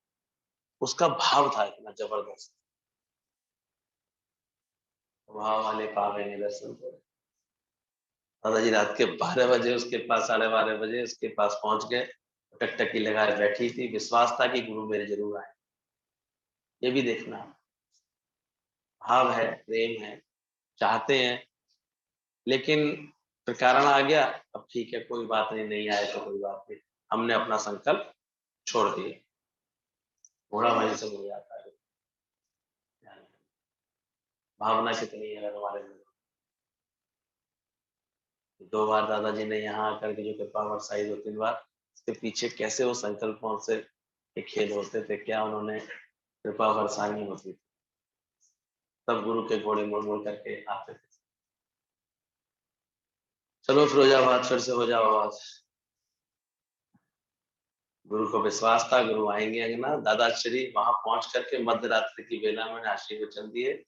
उसका भाव था इतना जबरदस्त। भाव वाले पावे नहीं दर्शन को। दादाजी रात के 12 बजे उसके पास, 12:30 बजे उसके पास पहुंच गए। टकटकी लगाए बैठी थी। विश्वास था कि गुरु मेरे जरूर आए। ये भी देखना, भाव है, प्रेम है, चाहते हैं, लेकिन फिर कारण आ गया। अब ठीक है, कोई बात नहीं, नहीं आए तो कोई बात नहीं, हमने अपना संकल्प छोड़ दिया। घोड़ा वहीं से मुड़ जाता है। भावना कितनी है अगर हमारे में। 2 बार दादाजी ने यहाँ आकर के जो कृपा बरसाई, 2-3 बार, इसके पीछे कैसे वो संकल्पों से एक खेल होते थे, क्या उन्होंने कृपा बरसानी होती थी, तब गुरु के घोड़े मुड़ मुड़ करके आते थे। चलो फिरोजाबाद फिर से हो जाओ आवाज। गुरु को विश्वास था गुरु आएंगे अंगना। दादाश्री वहां पहुंच करके मध्य रात्रि की बेला में आशीर्वचन दिए,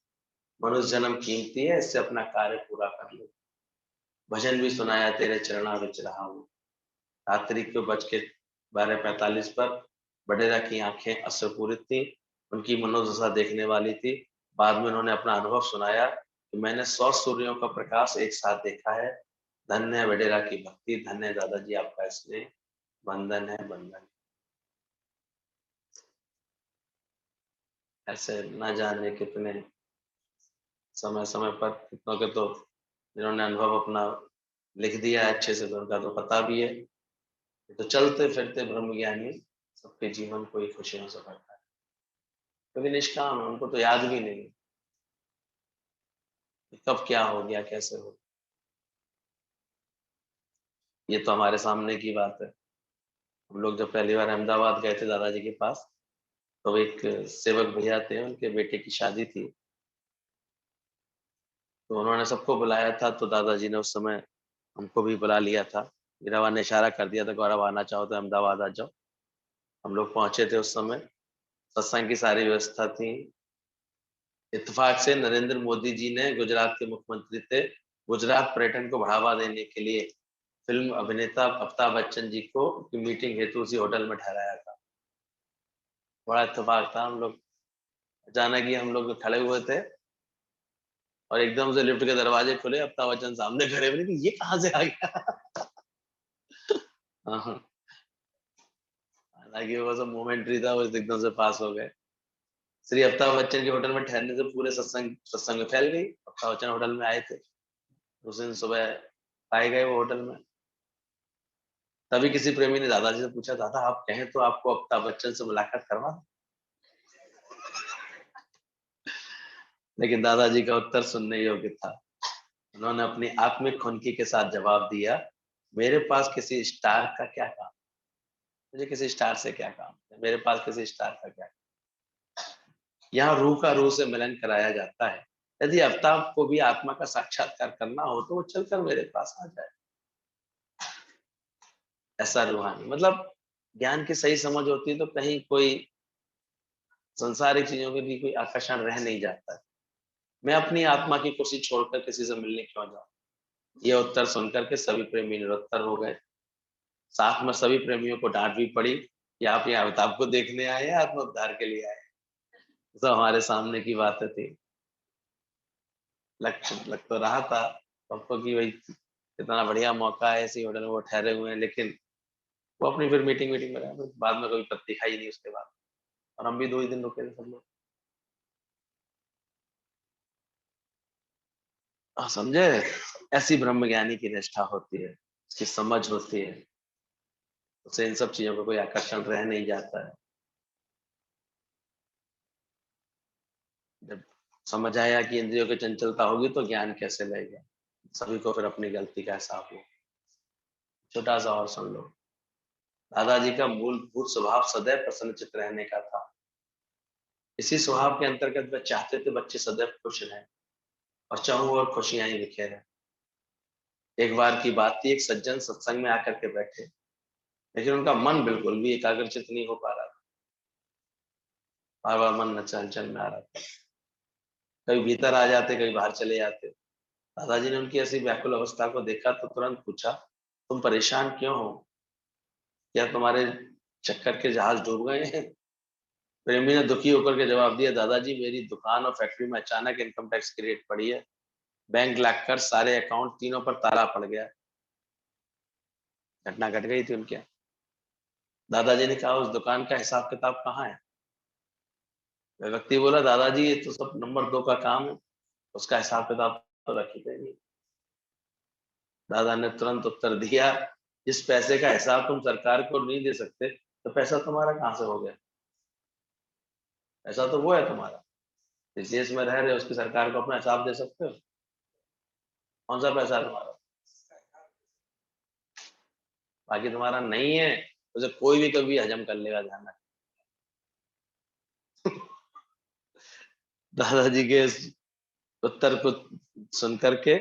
मनुष्य जन्म कीमती है, इससे अपना कार्य पूरा कर लो। भजन भी सुनाया, तेरे चरणा विच रहा हूं। रात्रि को बज के 12:45 पर वडेरा की आंखें अश्रुपूरित थी। उनकी मनोदशा देखने वाली थी। बाद में उन्होंने अपना अनुभव सुनाया कि मैंने 100 सूर्यों का प्रकाश एक साथ देखा है। धन्य है वडेरा की भक्ति, धन्य है दादाजी आपका स्नेह, बंधन है बंधन। ऐसे न जाने कितने समय समय पर, कितनों के तो जिन्होंने अनुभव अपना लिख दिया है अच्छे से, तो उनका तो पता भी है। तो चलते फिरते ब्रह्म ज्ञानी सबके जीवन को ही खुशियों से भरता है, क्योंकि निष्काम है, उनको तो याद भी नहीं कि कब क्या हो गया, कैसे हो। ये तो हमारे सामने की बात है। हम लोग जब पहली बार अहमदाबाद गए थे दादाजी के पास, तो एक सेवक भैया थे, उनके बेटे की शादी थी, तो उन्होंने सबको बुलाया था। तो दादाजी ने उस समय हमको भी बुला लिया था। मीराबा ने इशारा कर दिया था, गौरव आना चाहो तो अहमदाबाद आ जाओ। हम लोग पहुंचे थे उस समय, सत्संग की सारी व्यवस्था थी। इत्तेफाक से नरेंद्र मोदी जी ने, गुजरात के मुख्यमंत्री थे, गुजरात पर्यटन को बढ़ावा देने के लिए फिल्म अभिनेता अमिताभ बच्चन जी को की मीटिंग हेतु उसी होटल में ठहराया था। बड़ा इत्तेफाक था। हम लोग अचानक ही हम लोग खड़े हुए थे और एकदम से लिफ्ट के दरवाजे खुले, अमिताभ बच्चन सामने खड़े हुए कि ये कहाँ से आ गया। हाँ, हाँ। हालांकि वो सब मोमेंट्री था, वो एकदम से पास हो गए। श्री अमिताभ बच्चन के होटल में ठहरने से पूरे सत्संग में फैल गई। अमिताभ बच्चन होटल में आए थे, उस दिन सुबह पाए गए वो होटल में। तभी किसी प्रेमी ने दादाजी से पूछा, दादा आप कहें तो आपको अमिताभ बच्चन से मुलाकात करवा दूं? लेकिन दादाजी का उत्तर सुनने योग्य था। उन्होंने अपनी आत्मिक खुनकी के साथ जवाब दिया, मेरे पास किसी स्टार का क्या काम, मुझे किसी स्टार से क्या काम है, मेरे पास किसी स्टार का क्या। यहाँ रूह का रूह से मिलन कराया जाता है। यदि अमिताभ को भी आत्मा का साक्षात्कार करना हो तो वो चलकर मेरे पास आ जाए। ऐसा रूहानी मतलब ज्ञान की सही समझ होती है तो कहीं कोई संसारिक चीजों के भी कोई आकर्षण रह नहीं जाता है। मैं अपनी आत्मा की खुशी छोड़कर किसी से मिलने क्यों जाऊं? यह उत्तर सुनकर के सभी प्रेमी निरुत्तर हो गए। साथ में सभी प्रेमियों को डांट भी पड़ी कि आप यहाँ अमिताभ को देखने आए हैं, आत्मोद्धार के लिए आए। सब हमारे सामने की बातें थी। लग तो रहा था सबको कि भाई इतना बढ़िया मौका है, ऐसी होटल में वो ठहरे हुए हैं, लेकिन वो अपनी फिर मीटिंग मीटिंग में रहे, फिर बाद में कोई पत्ती खाई नहीं उसके बाद। और हम भी 2 ही दिन रुके थे सब लोग। समझे? ऐसी ब्रह्मज्ञानी की निष्ठा होती है, उसकी समझ होती है, उसे इन सब चीजों का कोई आकर्षण रह नहीं जाता है। जब समझ आया कि इंद्रियों की चंचलता होगी तो ज्ञान कैसे लेगा, सभी को फिर अपनी गलती का एहसास हुआ। छोटा सा और सुन लो। दादाजी का मूलभूत स्वभाव सदैव प्रसन्नचित्त रहने का था। इसी स्वभाव के अंतर्गत वे चाहते थे बच्चे सदैव खुश रहें और चाहूं और खुशियां ही बिखेरें। एक बार की बात थी, एक सज्जन सत्संग में आकर के बैठे, लेकिन उनका मन बिल्कुल भी एकाग्रचित नहीं हो पा रहा था। बार बार मन न चंचल में आ रहा था, कभी भीतर आ जाते, कभी बाहर चले जाते। दादाजी ने उनकी ऐसी व्याकुल अवस्था को देखा तो तुरंत पूछा, तुम परेशान क्यों हो? क्या तुम्हारे चक्कर के जहाज डूब गए हैं? प्रेमी ने दुखी होकर के जवाब दिया, दादाजी मेरी दुकान और फैक्ट्री में अचानक इनकम टैक्स की रेट पड़ी है, बैंक लगकर सारे अकाउंट तीनों पर ताला पड़ गया। घटना घट गई थी उनके। दादाजी ने कहा, उस दुकान का हिसाब किताब कहाँ है? वह व्यक्ति बोला, दादाजी ये तो सब नंबर 2 का काम है, उसका हिसाब किताब तो रखी नहीं। दादा ने तुरंत उत्तर दिया, जिस पैसे का हिसाब तुम सरकार को नहीं दे सकते तो पैसा तुम्हारा कहाँ से हो गया? पैसा तो वो है तुम्हारा, जिस देश में रह रहे हो उसकी सरकार को अपना हिसाब दे सकते हो। कौन सा पैसा है तुम्हारा? बाकी तुम्हारा नहीं है, उसे कोई भी कभी हजम कर लेगा, ध्यान रखना। दादाजी के इस उत्तर को सुनकर के,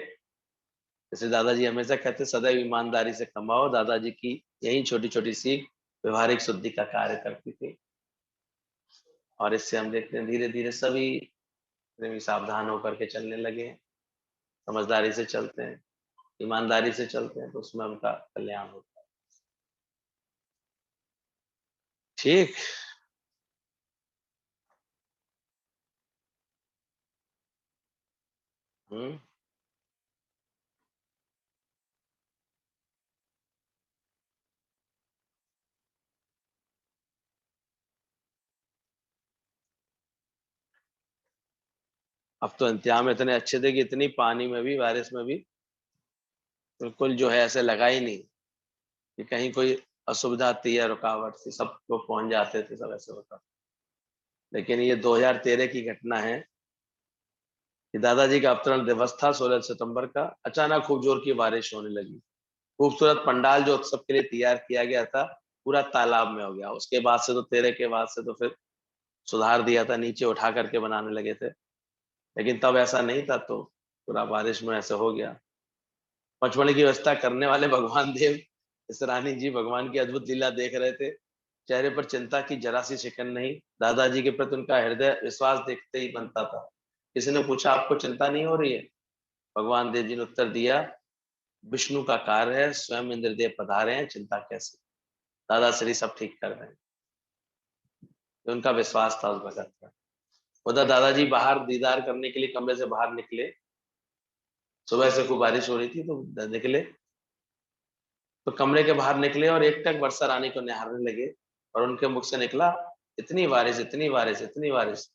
जैसे दादाजी हमेशा कहते, सदैव ईमानदारी से कमाओ, दादाजी की यही छोटी छोटी सीख व्यवहारिक शुद्धि का कार्य करती थी। और इससे हम देखते हैं धीरे धीरे सभी प्रेमी सावधान होकर के चलने लगे, समझदारी से चलते हैं, ईमानदारी से चलते हैं, तो उसमें उनका कल्याण होता है। ठीक। हम्म। अब तो इंतजाम इतने अच्छे थे कि इतनी पानी में भी, बारिश में भी बिल्कुल जो है ऐसे लगा ही नहीं कि कहीं कोई असुविधा थी या रुकावट थी, सब लोग पहुंच जाते थे, सब ऐसे होता। लेकिन ये 2013 की घटना है कि दादाजी का अवतरण दिवस था 16 सितंबर का। अचानक खूब जोर की बारिश होने लगी। खूबसूरत पंडाल जो उत्सव के लिए तैयार किया गया था पूरा तालाब में हो गया। उसके बाद से तो 13 के बाद से तो फिर सुधार दिया था, नीचे उठा करके बनाने लगे थे, लेकिन तब ऐसा नहीं था, तो पूरा बारिश में ऐसे हो गया। पचमढ़ी की व्यवस्था करने वाले भगवान देव इसरानी जी भगवान की अद्भुत लीला देख रहे थे। चेहरे पर चिंता की जरा सी शिकन नहीं। दादाजी के प्रति उनका हृदय विश्वास देखते ही बनता था। किसी ने पूछा, आपको चिंता नहीं हो रही है? भगवान देव जी ने उत्तर दिया, विष्णु का कार्य है, स्वयं इंद्रदेव पधारे हैं, चिंता कैसे, दादा श्री सब ठीक कर रहे हैं। तो उनका विश्वास था उस भगत पर। उधर दादाजी बाहर दीदार करने के लिए कमरे से बाहर निकले। सुबह से खूब बारिश हो रही थी, तो निकले, तो कमरे के बाहर निकले और एकटक वर्षा रानी को निहारने लगे। और उनके मुख से निकला, इतनी बारिश, इतनी बारिश, इतनी बारिश।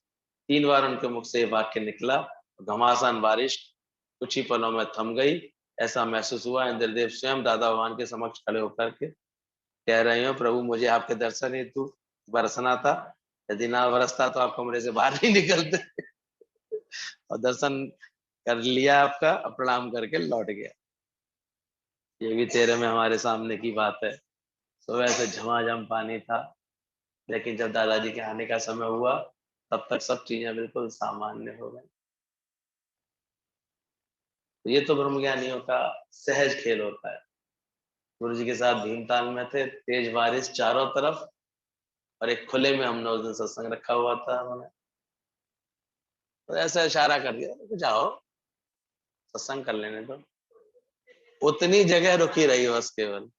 3 बार उनके मुख से ये वाक्य निकला। घमासान बारिश कुछ ही पलों में थम गई। ऐसा महसूस हुआ इंद्रदेव स्वयं दादा भगवान के समक्ष खड़े होकर के कह रहे हो, प्रभु मुझे आपके दर्शन हेतु बरसना था, यदि ना बरसता तो आप कमरे से बाहर नहीं निकलते। और दर्शन कर लिया आपका, प्रणाम करके लौट गया। ये भी 13 में हमारे सामने की बात है। सुबह से झमाझम पानी था, लेकिन जब दादाजी के आने का समय हुआ तब तक सब चीजें बिल्कुल सामान्य हो गई। तो ये तो ब्रह्मज्ञानियों का सहज खेल होता है। गुरु जी के साथ भीमताल में थे, तेज बारिश चारों तरफ, और एक खुले में हमने उस दिन सत्संग रखा हुआ था। उन्होंने तो ऐसा इशारा कर दिया, जाओ सत्संग कर लेने दो। उतनी जगह रुकी रही बस केवल,